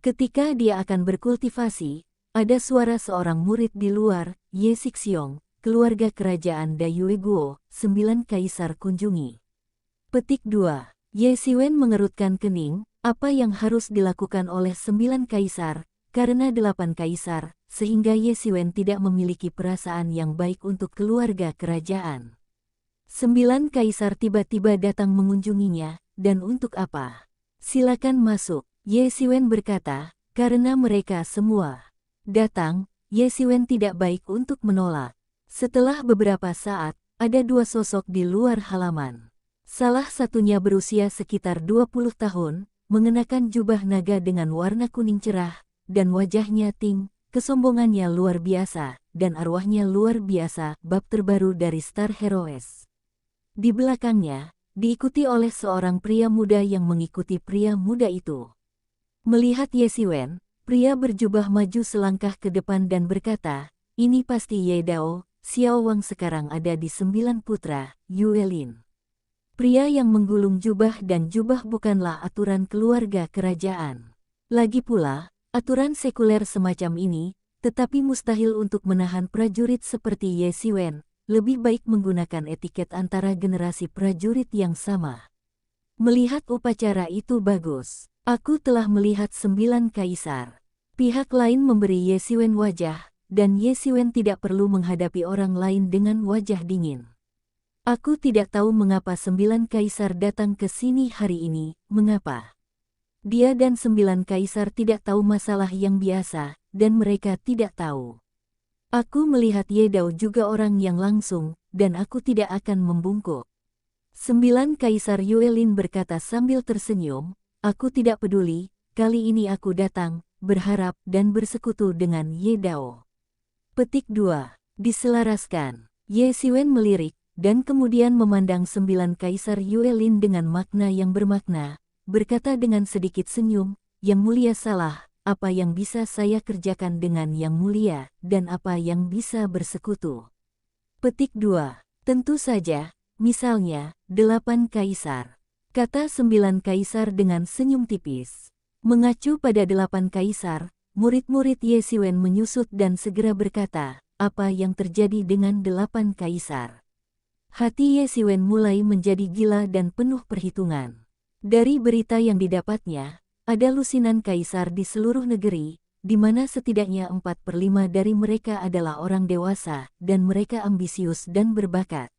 Ketika dia akan berkultivasi, ada suara seorang murid di luar, Ye Sixiong, keluarga kerajaan Dayue Guo, 9 kaisar kunjungi. Petik 2. Ye Siwen mengerutkan kening, apa yang harus dilakukan oleh 9 kaisar, karena 8 kaisar, sehingga Ye Siwen tidak memiliki perasaan yang baik untuk keluarga kerajaan. 9 kaisar tiba-tiba datang mengunjunginya, dan untuk apa? Silakan masuk, Ye Siwen berkata, karena mereka semua datang, Ye Siwen tidak baik untuk menolak. Setelah beberapa saat, ada 2 sosok di luar halaman. Salah satunya berusia sekitar 20 tahun, mengenakan jubah naga dengan warna kuning cerah, dan wajahnya kesombongannya luar biasa, dan arwahnya luar biasa, bab terbaru dari Star Heroes. Di belakangnya, diikuti oleh seorang pria muda yang mengikuti pria muda itu. Melihat Ye Siwen, pria berjubah maju selangkah ke depan dan berkata, ini pasti Ye Dao, Xiao Wang sekarang ada di 9 putra, Yue Lin. Pria yang menggulung jubah dan jubah bukanlah aturan keluarga kerajaan. Lagi pula, aturan sekuler semacam ini, tetapi mustahil untuk menahan prajurit seperti Ye Siwen. Lebih baik menggunakan etiket antara generasi prajurit yang sama. Melihat upacara itu bagus. Aku telah melihat 9 kaisar. Pihak lain memberi Ye Siwen wajah, dan Ye Siwen tidak perlu menghadapi orang lain dengan wajah dingin. Aku tidak tahu mengapa 9 kaisar datang ke sini hari ini, mengapa. Dia dan 9 kaisar tidak tahu masalah yang biasa, dan mereka tidak tahu. Aku melihat Ye Dao juga orang yang langsung, dan aku tidak akan membungkuk. 9 kaisar Yue Lin berkata sambil tersenyum, aku tidak peduli, kali ini aku datang, berharap dan bersekutu dengan Ye Dao. Petik 2. Diselaraskan. Ye Siwen melirik, dan kemudian memandang 9 kaisar Yue Lin dengan makna yang bermakna, berkata dengan sedikit senyum, yang mulia salah. Apa yang bisa saya kerjakan dengan yang mulia, dan apa yang bisa bersekutu. Petik 2. Tentu saja, misalnya, 8 kaisar. Kata 9 kaisar dengan senyum tipis. Mengacu pada 8 kaisar, murid-murid Ye Siwen menyusut dan segera berkata, apa yang terjadi dengan 8 kaisar. Hati Ye Siwen mulai menjadi gila dan penuh perhitungan. Dari berita yang didapatnya, ada lusinan kaisar di seluruh negeri, di mana setidaknya 4/5 dari mereka adalah orang dewasa, dan mereka ambisius dan berbakat.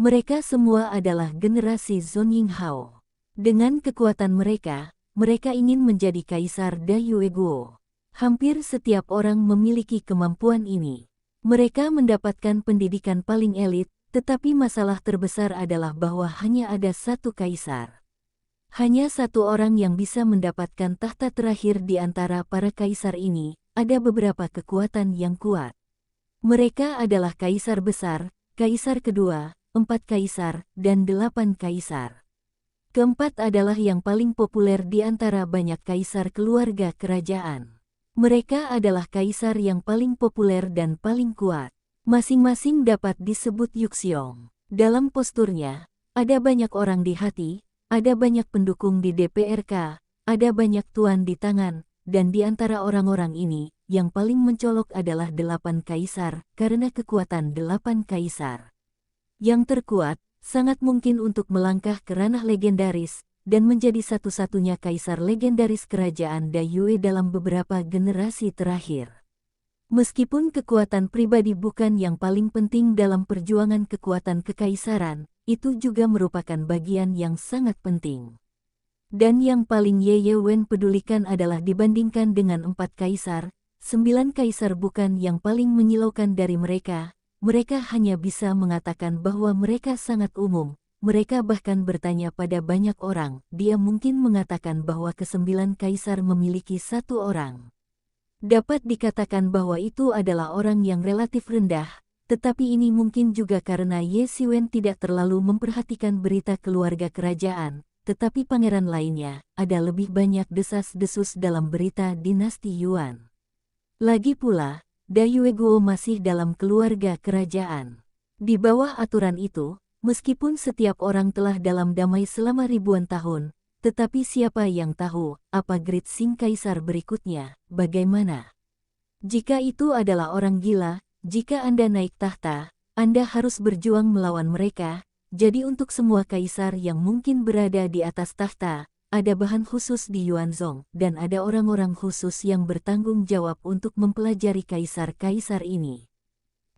Mereka semua adalah generasi Zhong Yinghao. Dengan kekuatan mereka, mereka ingin menjadi kaisar Dayue Guo. Hampir setiap orang memiliki kemampuan ini. Mereka mendapatkan pendidikan paling elit, tetapi masalah terbesar adalah bahwa hanya ada 1 kaisar. Hanya 1 orang yang bisa mendapatkan tahta terakhir di antara para kaisar ini, ada beberapa kekuatan yang kuat. Mereka adalah kaisar besar, kaisar kedua, 4 kaisar, dan 8 kaisar. Keempat adalah yang paling populer di antara banyak kaisar keluarga kerajaan. Mereka adalah kaisar yang paling populer dan paling kuat. Masing-masing dapat disebut Yuxiong. Dalam posturnya, ada banyak orang di hati, ada banyak pendukung di DPRK, ada banyak tuan di tangan, dan di antara orang-orang ini, yang paling mencolok adalah 8 kaisar, karena kekuatan 8 kaisar. Yang terkuat, sangat mungkin untuk melangkah ke ranah legendaris, dan menjadi satu-satunya kaisar legendaris kerajaan Dayue dalam beberapa generasi terakhir. Meskipun kekuatan pribadi bukan yang paling penting dalam perjuangan kekuatan kekaisaran, itu juga merupakan bagian yang sangat penting. Dan yang paling Ye Wen pedulikan adalah dibandingkan dengan 4 kaisar, 9 kaisar bukan yang paling menyilaukan dari mereka. Mereka hanya bisa mengatakan bahwa mereka sangat umum. Mereka bahkan bertanya pada banyak orang. Dia mungkin mengatakan bahwa ke-9 kaisar memiliki 1 orang. Dapat dikatakan bahwa itu adalah orang yang relatif rendah, tetapi ini mungkin juga karena Ye Wen tidak terlalu memperhatikan berita keluarga kerajaan, tetapi pangeran lainnya, ada lebih banyak desas-desus dalam berita dinasti Yuan. Lagi pula, Dayue Guo masih dalam keluarga kerajaan. Di bawah aturan itu, meskipun setiap orang telah dalam damai selama ribuan tahun, tetapi siapa yang tahu apa grade Sing Kaisar berikutnya, bagaimana? Jika itu adalah orang gila, jika Anda naik tahta, Anda harus berjuang melawan mereka. Jadi untuk semua kaisar yang mungkin berada di atas tahta, ada bahan khusus di Yuanzhong, dan ada orang-orang khusus yang bertanggung jawab untuk mempelajari kaisar-kaisar ini.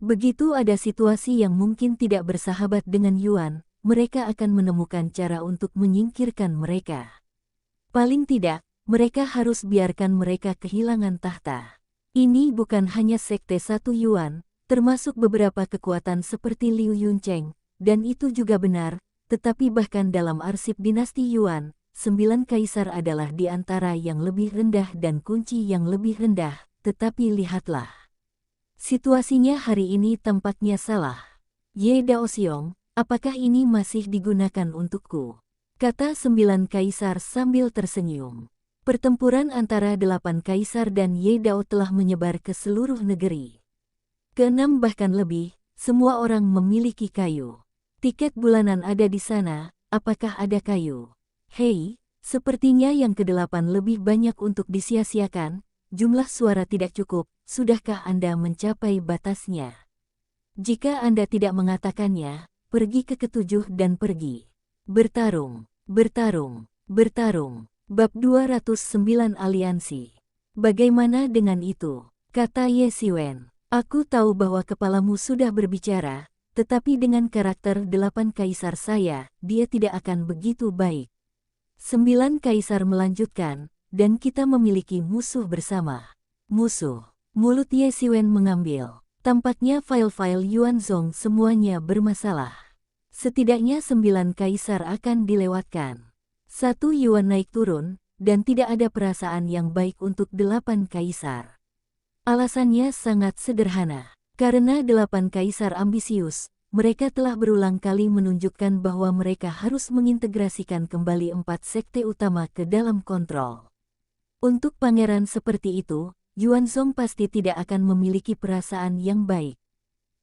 Begitu ada situasi yang mungkin tidak bersahabat dengan Yuan, mereka akan menemukan cara untuk menyingkirkan mereka. Paling tidak, mereka harus biarkan mereka kehilangan tahta. Ini bukan hanya sekte 1 Yuan, termasuk beberapa kekuatan seperti Liu Yuncheng, dan itu juga benar, tetapi bahkan dalam arsip dinasti Yuan, 9 kaisar adalah di antara yang lebih rendah dan kunci yang lebih rendah, tetapi lihatlah. Situasinya hari ini tampaknya salah. Ye Daoxiong, apakah ini masih digunakan untukku? Kata 9 kaisar sambil tersenyum. Pertempuran antara 8 kaisar dan Ye Dao telah menyebar ke seluruh negeri. Ke-6 bahkan lebih, semua orang memiliki kayu. Tiket bulanan ada di sana, apakah ada kayu? Hei, sepertinya yang ke-8 lebih banyak untuk disia-siakan, jumlah suara tidak cukup, sudahkah Anda mencapai batasnya? Jika Anda tidak mengatakannya, pergi ke ke-7 dan pergi. Bertarung, bertarung, bertarung. Bab 209 Aliansi. Bagaimana dengan itu? Kata Ye Wen. Aku tahu bahwa kepalamu sudah berbicara, tetapi dengan karakter 8 kaisar saya, dia tidak akan begitu baik. 9 kaisar melanjutkan, dan kita memiliki musuh bersama. Musuh. Mulut Ye Wen mengambil. Tampaknya file-file Yuanzhong semuanya bermasalah. Setidaknya 9 kaisar akan dilewatkan. 1 Yuan naik turun, dan tidak ada perasaan yang baik untuk 8 kaisar. Alasannya sangat sederhana. Karena 8 kaisar ambisius, mereka telah berulang kali menunjukkan bahwa mereka harus mengintegrasikan kembali 4 sekte utama ke dalam kontrol. Untuk pangeran seperti itu, Yuanzhong pasti tidak akan memiliki perasaan yang baik.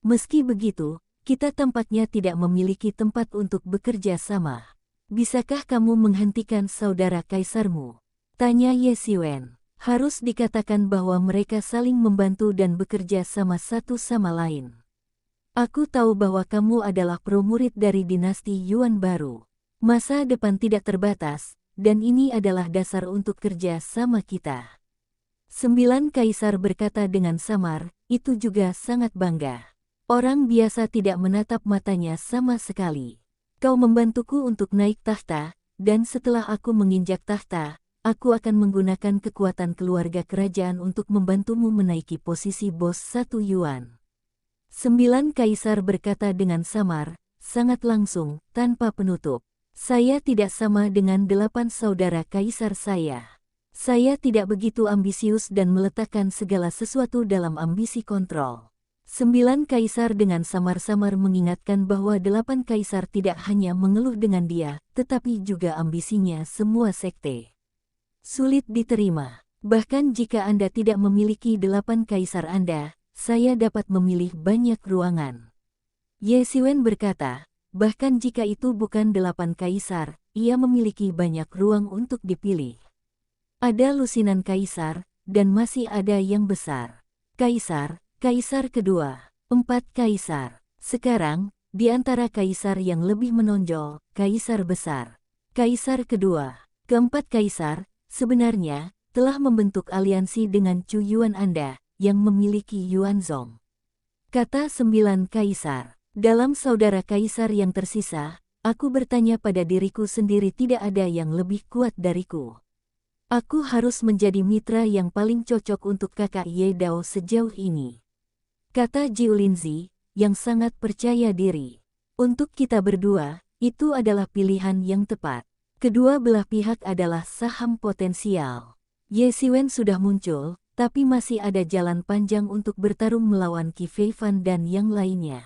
Meski begitu, kita tampaknya tidak memiliki tempat untuk bekerja sama. Bisakah kamu menghentikan saudara kaisarmu? Tanya Ye Wen. Harus dikatakan bahwa mereka saling membantu dan bekerja sama satu sama lain. Aku tahu bahwa kamu adalah pro-murid dari dinasti Yuan baru. Masa depan tidak terbatas, dan ini adalah dasar untuk kerja sama kita. 9 kaisar berkata dengan samar, itu juga sangat bangga. Orang biasa tidak menatap matanya sama sekali. Kau membantuku untuk naik tahta, dan setelah aku menginjak tahta, aku akan menggunakan kekuatan keluarga kerajaan untuk membantumu menaiki posisi bos 1 Yuan. 9 kaisar berkata dengan samar, sangat langsung, tanpa penutup. Saya tidak sama dengan 8 saudara kaisar saya. Saya tidak begitu ambisius dan meletakkan segala sesuatu dalam ambisi kontrol. 9 kaisar dengan samar-samar mengingatkan bahwa 8 kaisar tidak hanya mengeluh dengan dia, tetapi juga ambisinya semua sekte. Sulit diterima. Bahkan jika Anda tidak memiliki 8 kaisar Anda, saya dapat memilih banyak ruangan. Ye Wen berkata, bahkan jika itu bukan 8 kaisar, ia memiliki banyak ruang untuk dipilih. Ada lusinan kaisar, dan masih ada yang besar. Kaisar, kaisar kedua, 4 kaisar. Sekarang, di antara kaisar yang lebih menonjol, kaisar besar. Kaisar kedua, keempat kaisar, sebenarnya, telah membentuk aliansi dengan Chu Yuan Anda, yang memiliki Yuanzong. Kata 9 kaisar. Dalam saudara kaisar yang tersisa, aku bertanya pada diriku sendiri, tidak ada yang lebih kuat dariku. Aku harus menjadi mitra yang paling cocok untuk kakak Ye Dao sejauh ini. Kata Jiu Linzi, yang sangat percaya diri. Untuk kita berdua, itu adalah pilihan yang tepat. Kedua belah pihak adalah saham potensial. Ye Siwen sudah muncul, tapi masih ada jalan panjang untuk bertarung melawan Qi Feifan dan yang lainnya.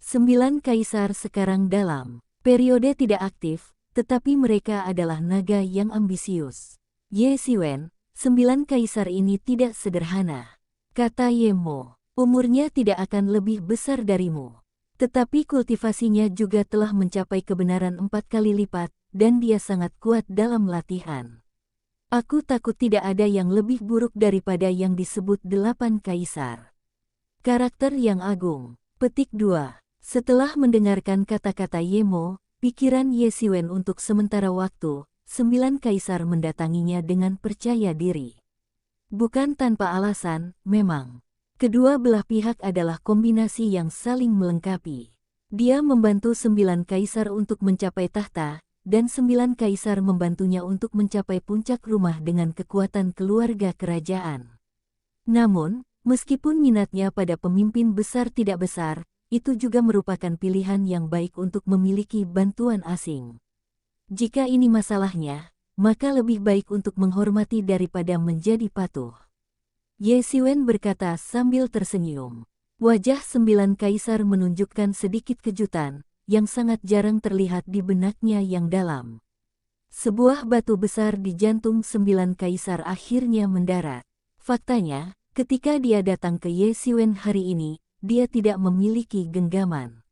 9 kaisar sekarang dalam periode tidak aktif, tetapi mereka adalah naga yang ambisius. Ye Siwen, 9 kaisar ini tidak sederhana. Kata Ye Mo, umurnya tidak akan lebih besar darimu. Tetapi kultivasinya juga telah mencapai kebenaran 4 kali lipat, dan dia sangat kuat dalam latihan. Aku takut tidak ada yang lebih buruk daripada yang disebut 8 kaisar. Karakter yang agung. Petik 2. Setelah mendengarkan kata-kata Ye Mo, pikiran Ye Siwen untuk sementara waktu, 9 kaisar mendatanginya dengan percaya diri. Bukan tanpa alasan, memang. Kedua belah pihak adalah kombinasi yang saling melengkapi. Dia membantu 9 kaisar untuk mencapai tahta, dan 9 kaisar membantunya untuk mencapai puncak rumah dengan kekuatan keluarga kerajaan. Namun, meskipun minatnya pada pemimpin besar tidak besar, itu juga merupakan pilihan yang baik untuk memiliki bantuan asing. Jika ini masalahnya, maka lebih baik untuk menghormati daripada menjadi patuh. Ye Siwen berkata sambil tersenyum. Wajah 9 kaisar menunjukkan sedikit kejutan, yang sangat jarang terlihat di benaknya yang dalam. Sebuah batu besar di jantung 9 kaisar akhirnya mendarat. Faktanya, ketika dia datang ke Ye Siwen hari ini, dia tidak memiliki genggaman.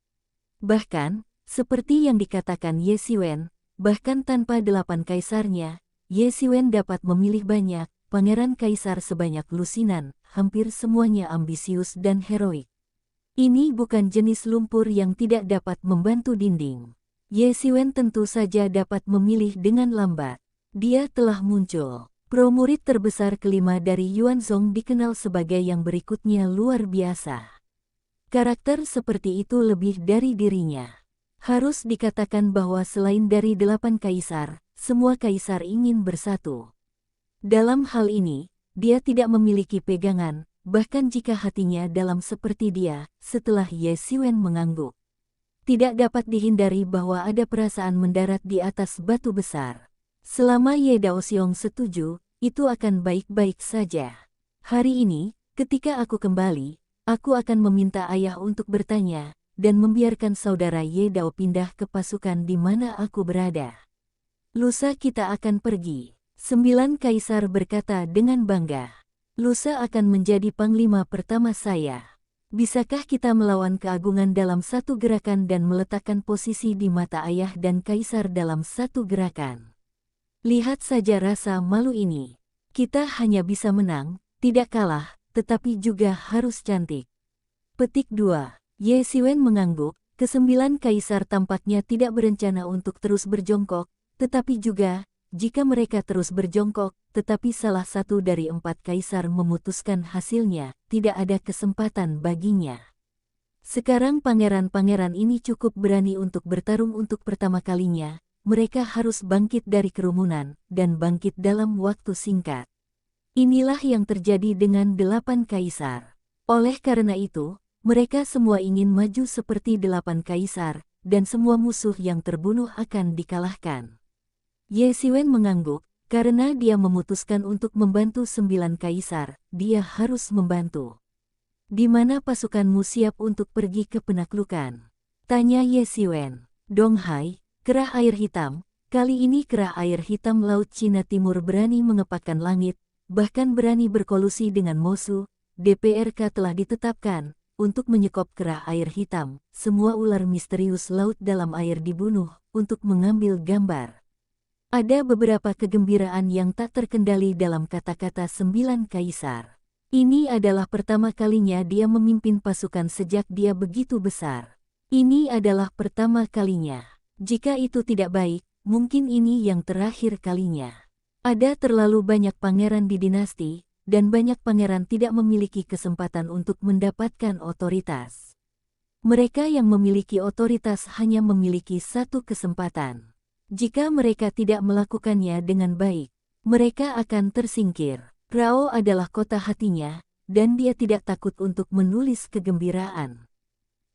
Bahkan, seperti yang dikatakan Ye Siwen, bahkan tanpa 8 kaisarnya, Ye Siwen dapat memilih banyak pangeran kaisar sebanyak lusinan, hampir semuanya ambisius dan heroik. Ini bukan jenis lumpur yang tidak dapat membantu dinding. Ye Siwen tentu saja dapat memilih dengan lambat. Dia telah muncul. Pro-murid terbesar kelima dari Yuanzong dikenal sebagai yang berikutnya luar biasa. Karakter seperti itu lebih dari dirinya. Harus dikatakan bahwa selain dari 8 kaisar, semua kaisar ingin bersatu. Dalam hal ini, dia tidak memiliki pegangan, bahkan jika hatinya dalam seperti dia, setelah Ye Siwen mengangguk. Tidak dapat dihindari bahwa ada perasaan mendarat di atas batu besar. Selama Ye Daoxiong setuju, itu akan baik-baik saja. Hari ini, ketika aku kembali, aku akan meminta ayah untuk bertanya, dan membiarkan saudara Ye Dao pindah ke pasukan di mana aku berada. Lusa kita akan pergi. 9 kaisar berkata dengan bangga. Lusa akan menjadi panglima pertama saya. Bisakah kita melawan keagungan dalam satu gerakan dan meletakkan posisi di mata ayah dan kaisar dalam satu gerakan? Lihat saja rasa malu ini. Kita hanya bisa menang, tidak kalah, tetapi juga harus cantik. Petik 2. Ye Siwen mengangguk, ke-9 kaisar tampaknya tidak berencana untuk terus berjongkok, tetapi juga, jika mereka terus berjongkok, tetapi salah satu dari 4 kaisar memutuskan hasilnya, tidak ada kesempatan baginya. Sekarang pangeran-pangeran ini cukup berani untuk bertarung untuk pertama kalinya, mereka harus bangkit dari kerumunan, dan bangkit dalam waktu singkat. Inilah yang terjadi dengan 8 kaisar. Oleh karena itu, mereka semua ingin maju seperti 8 kaisar, dan semua musuh yang terbunuh akan dikalahkan. Ye Siwen mengangguk, karena dia memutuskan untuk membantu 9 kaisar, dia harus membantu. Di mana pasukanmu siap untuk pergi ke penaklukan? Tanya Ye Siwen. Donghai, kerah air hitam, kali ini kerah air hitam Laut Cina Timur berani mengepakkan langit, bahkan berani berkolusi dengan Mosu. DPRK telah ditetapkan untuk menyekop kerah air hitam, semua ular misterius laut dalam air dibunuh untuk mengambil gambar. Ada beberapa kegembiraan yang tak terkendali dalam kata-kata 9 kaisar. Ini adalah pertama kalinya dia memimpin pasukan sejak dia begitu besar. Ini adalah pertama kalinya. Jika itu tidak baik, mungkin ini yang terakhir kalinya. Ada terlalu banyak pangeran di dinasti, dan banyak pangeran tidak memiliki kesempatan untuk mendapatkan otoritas. Mereka yang memiliki otoritas hanya memiliki satu kesempatan. Jika mereka tidak melakukannya dengan baik, mereka akan tersingkir. Rao adalah kota hatinya, dan dia tidak takut untuk menulis kegembiraan.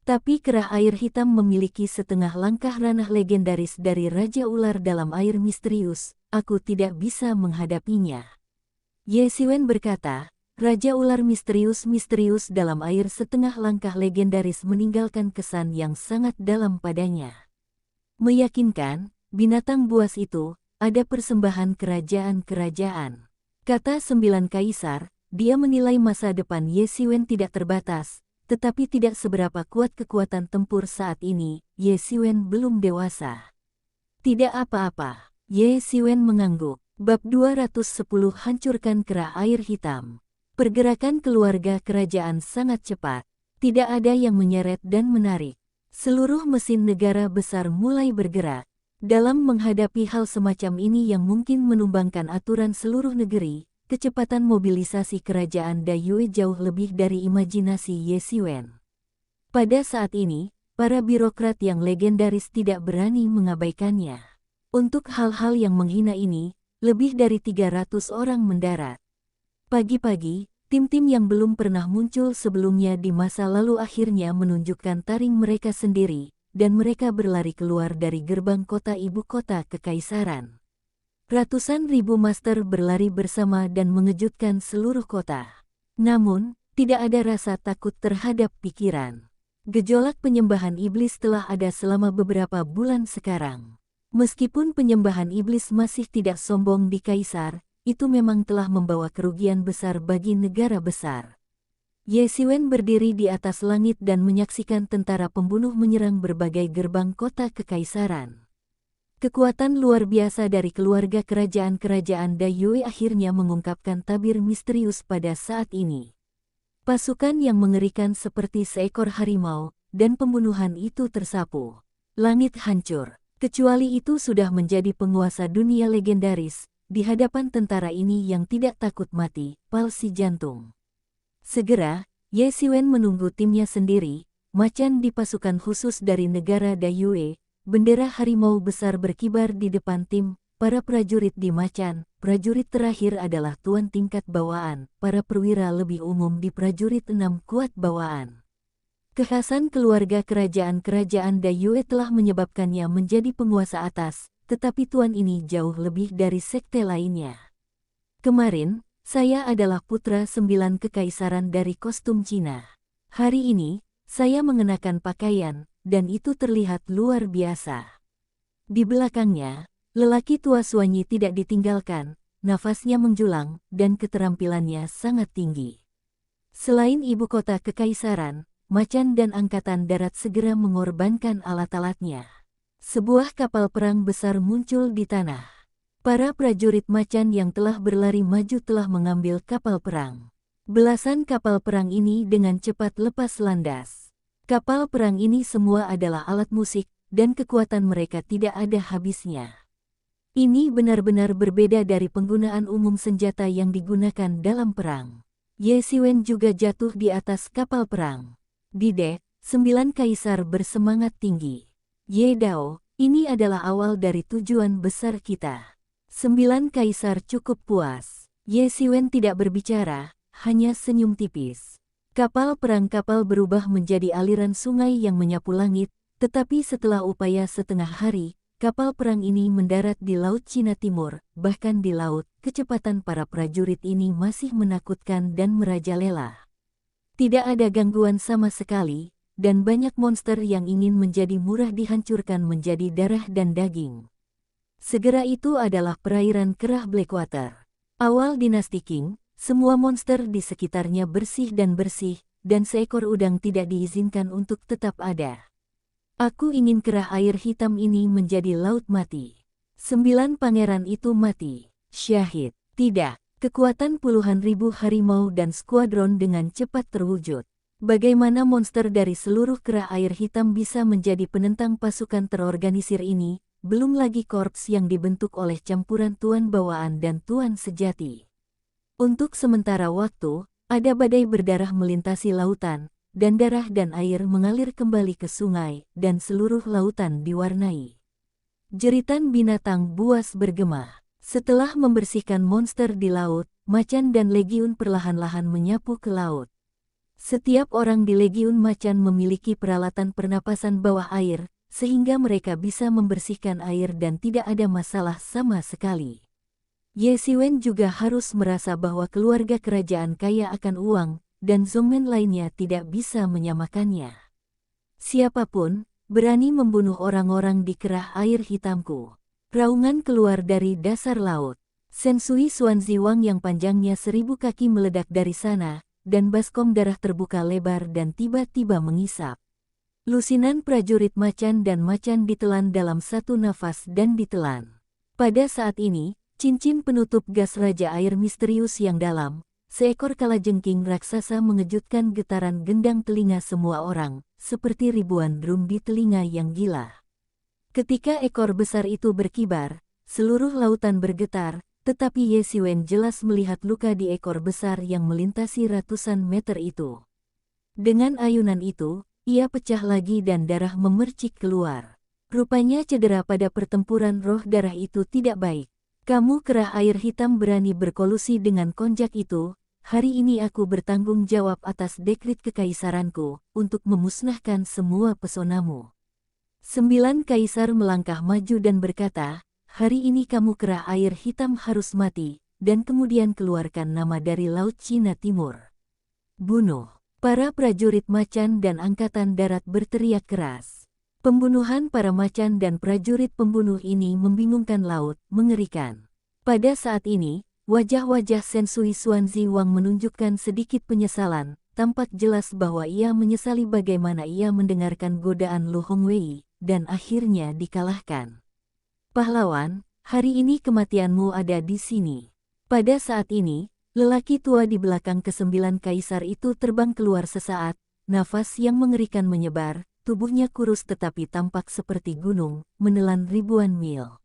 Tapi kerah air hitam memiliki setengah langkah ranah legendaris dari Raja Ular dalam air misterius, aku tidak bisa menghadapinya. Ye Siwen berkata, Raja Ular misterius dalam air setengah langkah legendaris meninggalkan kesan yang sangat dalam padanya. Meyakinkan, binatang buas itu, ada persembahan kerajaan-kerajaan. Kata 9 kaisar, dia menilai masa depan Ye Siwen tidak terbatas, tetapi tidak seberapa kuat kekuatan tempur saat ini, Ye Siwen belum dewasa. Tidak apa-apa, Ye Siwen mengangguk. Bab 210 Hancurkan kerah air hitam. Pergerakan keluarga kerajaan sangat cepat. Tidak ada yang menyeret dan menarik. Seluruh mesin negara besar mulai bergerak. Dalam menghadapi hal semacam ini yang mungkin menumbangkan aturan seluruh negeri, kecepatan mobilisasi kerajaan Dayue jauh lebih dari imajinasi Ye Siwen. Pada saat ini, para birokrat yang legendaris tidak berani mengabaikannya. Untuk hal-hal yang menghina ini, lebih dari 300 orang mendarat. Pagi-pagi, tim-tim yang belum pernah muncul sebelumnya di masa lalu akhirnya menunjukkan taring mereka sendiri, dan mereka berlari keluar dari gerbang kota ibu kota kekaisaran. Ratusan ribu master berlari bersama dan mengejutkan seluruh kota. Namun, tidak ada rasa takut terhadap pikiran. Gejolak penyembahan iblis telah ada selama beberapa bulan sekarang. Meskipun penyembahan iblis masih tidak sombong di kaisar, itu memang telah membawa kerugian besar bagi negara besar. Ye Siwen berdiri di atas langit dan menyaksikan tentara pembunuh menyerang berbagai gerbang kota kekaisaran. Kekuatan luar biasa dari keluarga kerajaan-kerajaan Dayue akhirnya mengungkapkan tabir misterius pada saat ini. Pasukan yang mengerikan seperti seekor harimau, dan pembunuhan itu tersapu. Langit hancur. Kecuali itu sudah menjadi penguasa dunia legendaris, di hadapan tentara ini yang tidak takut mati, palsi jantung. Segera, Ye Siwen menunggu timnya sendiri, macan di pasukan khusus dari negara Dayue. Bendera harimau besar berkibar di depan tim, para prajurit di macan, prajurit terakhir adalah tuan tingkat bawaan, para perwira lebih umum di prajurit 6 kuat bawaan. Kekhasan keluarga kerajaan-kerajaan Dayue telah menyebabkannya menjadi penguasa atas, tetapi tuan ini jauh lebih dari sekte lainnya. Kemarin, saya adalah putra 9 kekaisaran dari kostum Cina. Hari ini, saya mengenakan pakaian, dan itu terlihat luar biasa. Di belakangnya, lelaki tua Suanyi tidak ditinggalkan, nafasnya menjulang, dan keterampilannya sangat tinggi. Selain ibu kota kekaisaran, macan dan angkatan darat segera mengorbankan alat-alatnya. Sebuah kapal perang besar muncul di tanah. Para prajurit macan yang telah berlari maju telah mengambil kapal perang. Belasan kapal perang ini dengan cepat lepas landas. Kapal perang ini semua adalah alat musik, dan kekuatan mereka tidak ada habisnya. Ini benar-benar berbeda dari penggunaan umum senjata yang digunakan dalam perang. Ye Siwen juga jatuh di atas kapal perang. Di dek, 9 kaisar bersemangat tinggi. Ye Dao, ini adalah awal dari tujuan besar kita. 9 kaisar cukup puas. Ye Siwen tidak berbicara, hanya senyum tipis. Kapal perang berubah menjadi aliran sungai yang menyapu langit, tetapi setelah upaya setengah hari, kapal perang ini mendarat di Laut Cina Timur, bahkan di laut, kecepatan para prajurit ini masih menakutkan dan merajalela. Tidak ada gangguan sama sekali, dan banyak monster yang ingin menjadi murah dihancurkan menjadi darah dan daging. Segera itu adalah perairan kerah Blackwater. Awal dinasti Qing, semua monster di sekitarnya bersih, dan seekor udang tidak diizinkan untuk tetap ada. Aku ingin kerah air hitam ini menjadi laut mati. 9 pangeran itu mati. Syahid. Tidak. Kekuatan puluhan ribu harimau dan skuadron dengan cepat terwujud. Bagaimana monster dari seluruh kerah air hitam bisa menjadi penentang pasukan terorganisir ini, belum lagi korps yang dibentuk oleh campuran tuan bawaan dan tuan sejati. Untuk sementara waktu, ada badai berdarah melintasi lautan, dan darah dan air mengalir kembali ke sungai, dan seluruh lautan diwarnai. Jeritan binatang buas bergema. Setelah membersihkan monster di laut, macan dan legiun perlahan-lahan menyapu ke laut. Setiap orang di legiun macan memiliki peralatan pernapasan bawah air, sehingga mereka bisa membersihkan air dan tidak ada masalah sama sekali. Ye Siwen juga harus merasa bahwa keluarga kerajaan kaya akan uang, dan Zongmen lainnya tidak bisa menyamakannya. Siapapun berani membunuh orang-orang di kerah air hitamku. Raungan keluar dari dasar laut. Sensui Xuanzi Wang yang panjangnya 1000 kaki meledak dari sana, dan baskom darah terbuka lebar dan tiba-tiba mengisap. Lusinan prajurit macan dan macan ditelan dalam satu nafas dan ditelan. Pada saat ini, cincin penutup gas Raja Air misterius yang dalam, seekor kalajengking raksasa mengejutkan getaran gendang telinga semua orang, seperti ribuan drum di telinga yang gila. Ketika ekor besar itu berkibar, seluruh lautan bergetar, tetapi Ye Siwen jelas melihat luka di ekor besar yang melintasi ratusan meter itu. Dengan ayunan itu, ia pecah lagi dan darah memercik keluar. Rupanya cedera pada pertempuran roh darah itu tidak baik. Kamu kerah air hitam berani berkolusi dengan konjak itu. Hari ini aku bertanggung jawab atas dekrit kekaisaranku, untuk memusnahkan semua pesonamu. 9 kaisar melangkah maju dan berkata, hari ini kamu kerah air hitam harus mati, dan kemudian keluarkan nama dari Laut Cina Timur. Bunuh. Para prajurit macan dan angkatan darat berteriak keras. Pembunuhan para macan dan prajurit pembunuh ini membingungkan laut, mengerikan. Pada saat ini, wajah-wajah Sensui Xuanzi Wang menunjukkan sedikit penyesalan, tampak jelas bahwa ia menyesali bagaimana ia mendengarkan godaan Lu Hongwei, dan akhirnya dikalahkan. Pahlawan, hari ini kematianmu ada di sini. Pada saat ini, lelaki tua di belakang ke-9 kaisar itu terbang keluar sesaat, nafas yang mengerikan menyebar, tubuhnya kurus tetapi tampak seperti gunung, menelan ribuan mil.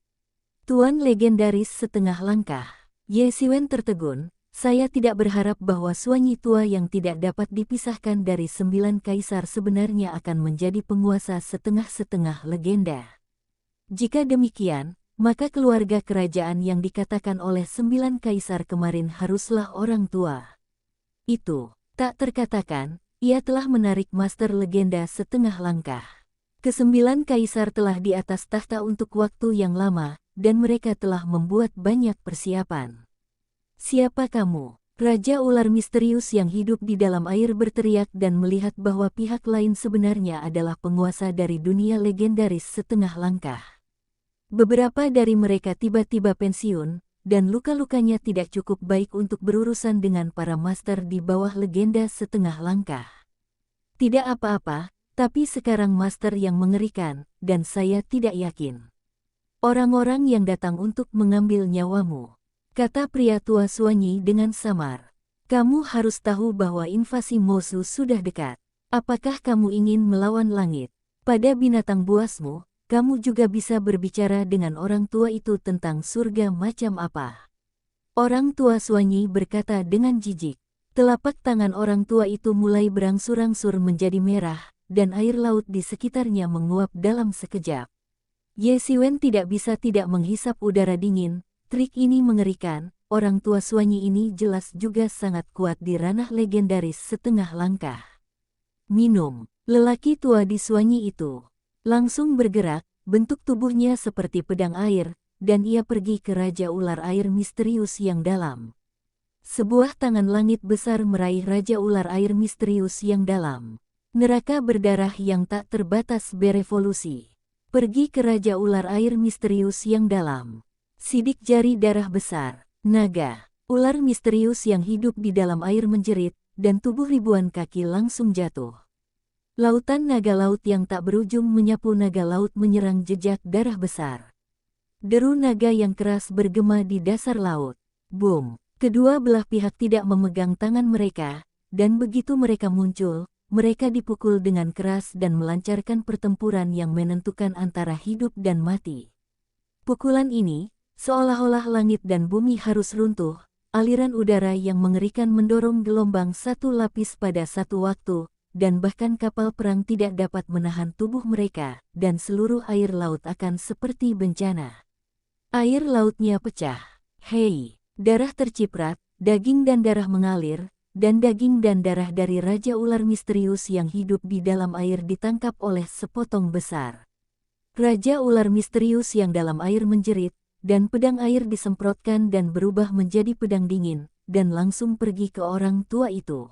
Tuan legendaris setengah langkah. Ye Siwen tertegun, saya tidak berharap bahwa Xuanyi tua yang tidak dapat dipisahkan dari 9 kaisar sebenarnya akan menjadi penguasa setengah-setengah legenda. Jika demikian, maka keluarga kerajaan yang dikatakan oleh 9 kaisar kemarin haruslah orang tua. Itu, tak terkatakan, ia telah menarik master legenda setengah langkah. Ke-9 kaisar telah di atas tahta untuk waktu yang lama, dan mereka telah membuat banyak persiapan. Siapa kamu? Raja ular misterius yang hidup di dalam air berteriak dan melihat bahwa pihak lain sebenarnya adalah penguasa dari dunia legendaris setengah langkah. Beberapa dari mereka tiba-tiba pensiun, dan luka-lukanya tidak cukup baik untuk berurusan dengan para master di bawah legenda setengah langkah. Tidak apa-apa, tapi sekarang master yang mengerikan, dan saya tidak yakin. Orang-orang yang datang untuk mengambil nyawamu, kata pria tua Xuanyi dengan samar. Kamu harus tahu bahwa invasi musuh sudah dekat. Apakah kamu ingin melawan langit? Pada binatang buasmu, kamu juga bisa berbicara dengan orang tua itu tentang surga macam apa. Orang tua Xuanyi berkata dengan jijik. Telapak tangan orang tua itu mulai berangsur-angsur menjadi merah, dan air laut di sekitarnya menguap dalam sekejap. Ye Siwen tidak bisa tidak menghisap udara dingin. Trik ini mengerikan, orang tua Xuanyi ini jelas juga sangat kuat di ranah legendaris setengah langkah. Minum. Lelaki tua di Xuanyi itu langsung bergerak, bentuk tubuhnya seperti pedang air, dan ia pergi ke Raja Ular Air misterius yang dalam. Sebuah tangan langit besar meraih Raja Ular Air misterius yang dalam. Neraka berdarah yang tak terbatas berevolusi. Pergi ke Raja Ular Air misterius yang dalam. Sidik jari darah besar. Naga. Ular misterius yang hidup di dalam air menjerit, dan tubuh ribuan kaki langsung jatuh. Lautan naga laut yang tak berujung menyapu naga laut menyerang jejak darah besar. Deru naga yang keras bergema di dasar laut. Boom! Kedua belah pihak tidak memegang tangan mereka, dan begitu mereka muncul, mereka dipukul dengan keras dan melancarkan pertempuran yang menentukan antara hidup dan mati. Pukulan ini, seolah-olah langit dan bumi harus runtuh, aliran udara yang mengerikan mendorong gelombang satu lapis pada satu waktu, dan bahkan kapal perang tidak dapat menahan tubuh mereka, dan seluruh air laut akan seperti bencana. Air lautnya pecah. Hei! Darah terciprat, daging dan darah mengalir, dan daging dan darah dari Raja Ular misterius yang hidup di dalam air ditangkap oleh sepotong besar. Raja Ular misterius yang dalam air menjerit, dan pedang air disemprotkan dan berubah menjadi pedang dingin, dan langsung pergi ke orang tua itu.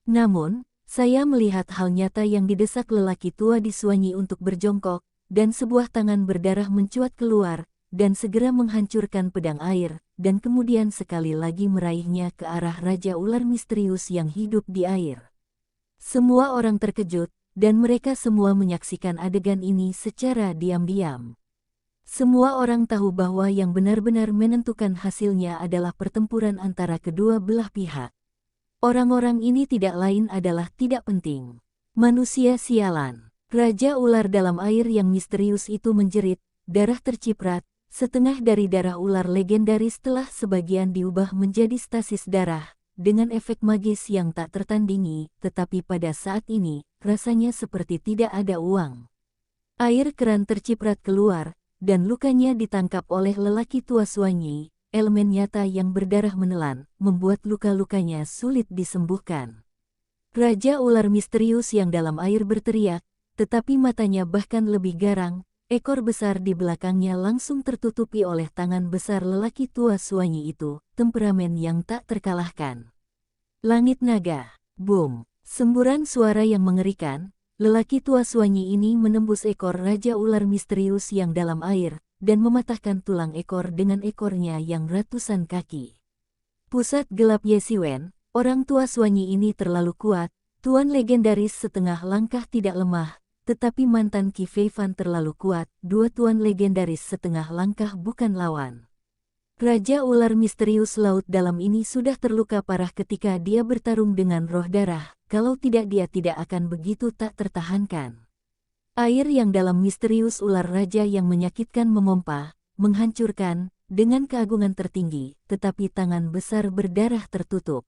Namun, saya melihat hal nyata yang didesak lelaki tua di Suanyi untuk berjongkok, dan sebuah tangan berdarah mencuat keluar, dan segera menghancurkan pedang air, dan kemudian sekali lagi meraihnya ke arah Raja Ular misterius yang hidup di air. Semua orang terkejut, dan mereka semua menyaksikan adegan ini secara diam-diam. Semua orang tahu bahwa yang benar-benar menentukan hasilnya adalah pertempuran antara kedua belah pihak. Orang-orang ini tidak lain adalah tidak penting. Manusia sialan. Raja ular dalam air yang misterius itu menjerit, darah terciprat, setengah dari darah ular legendaris telah sebagian diubah menjadi stasis darah, dengan efek magis yang tak tertandingi, tetapi pada saat ini, rasanya seperti tidak ada uang. Air keran terciprat keluar, dan lukanya ditangkap oleh lelaki tua Suanyi, elemen nyata yang berdarah menelan, membuat luka-lukanya sulit disembuhkan. Raja ular misterius yang dalam air berteriak, tetapi matanya bahkan lebih garang, ekor besar di belakangnya langsung tertutupi oleh tangan besar lelaki tua Suanyi itu, temperamen yang tak terkalahkan. Langit naga, boom, semburan suara yang mengerikan, lelaki tua Suanyi ini menembus ekor Raja Ular misterius yang dalam air, dan mematahkan tulang ekor dengan ekornya yang ratusan kaki. Pusat gelap Yesiwen, orang tua Suanyi ini terlalu kuat, tuan legendaris setengah langkah tidak lemah, tetapi mantan Qi Feifan terlalu kuat, dua tuan legendaris setengah langkah bukan lawan. Raja ular misterius laut dalam ini sudah terluka parah ketika dia bertarung dengan roh darah, kalau tidak dia tidak akan begitu tak tertahankan. Air yang dalam misterius ular raja yang menyakitkan memompa, menghancurkan, dengan keagungan tertinggi, tetapi tangan besar berdarah tertutup.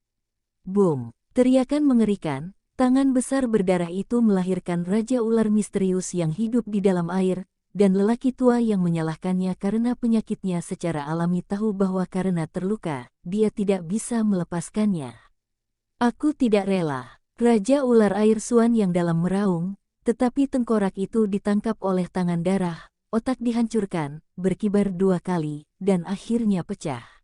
Boom! Teriakan mengerikan. Tangan besar berdarah itu melahirkan Raja Ular misterius yang hidup di dalam air, dan lelaki tua yang menyalahkannya karena penyakitnya secara alami tahu bahwa karena terluka, dia tidak bisa melepaskannya. Aku tidak rela. Raja Ular air Suan yang dalam meraung, tetapi tengkorak itu ditangkap oleh tangan darah, otak dihancurkan, berkibar dua kali, dan akhirnya pecah.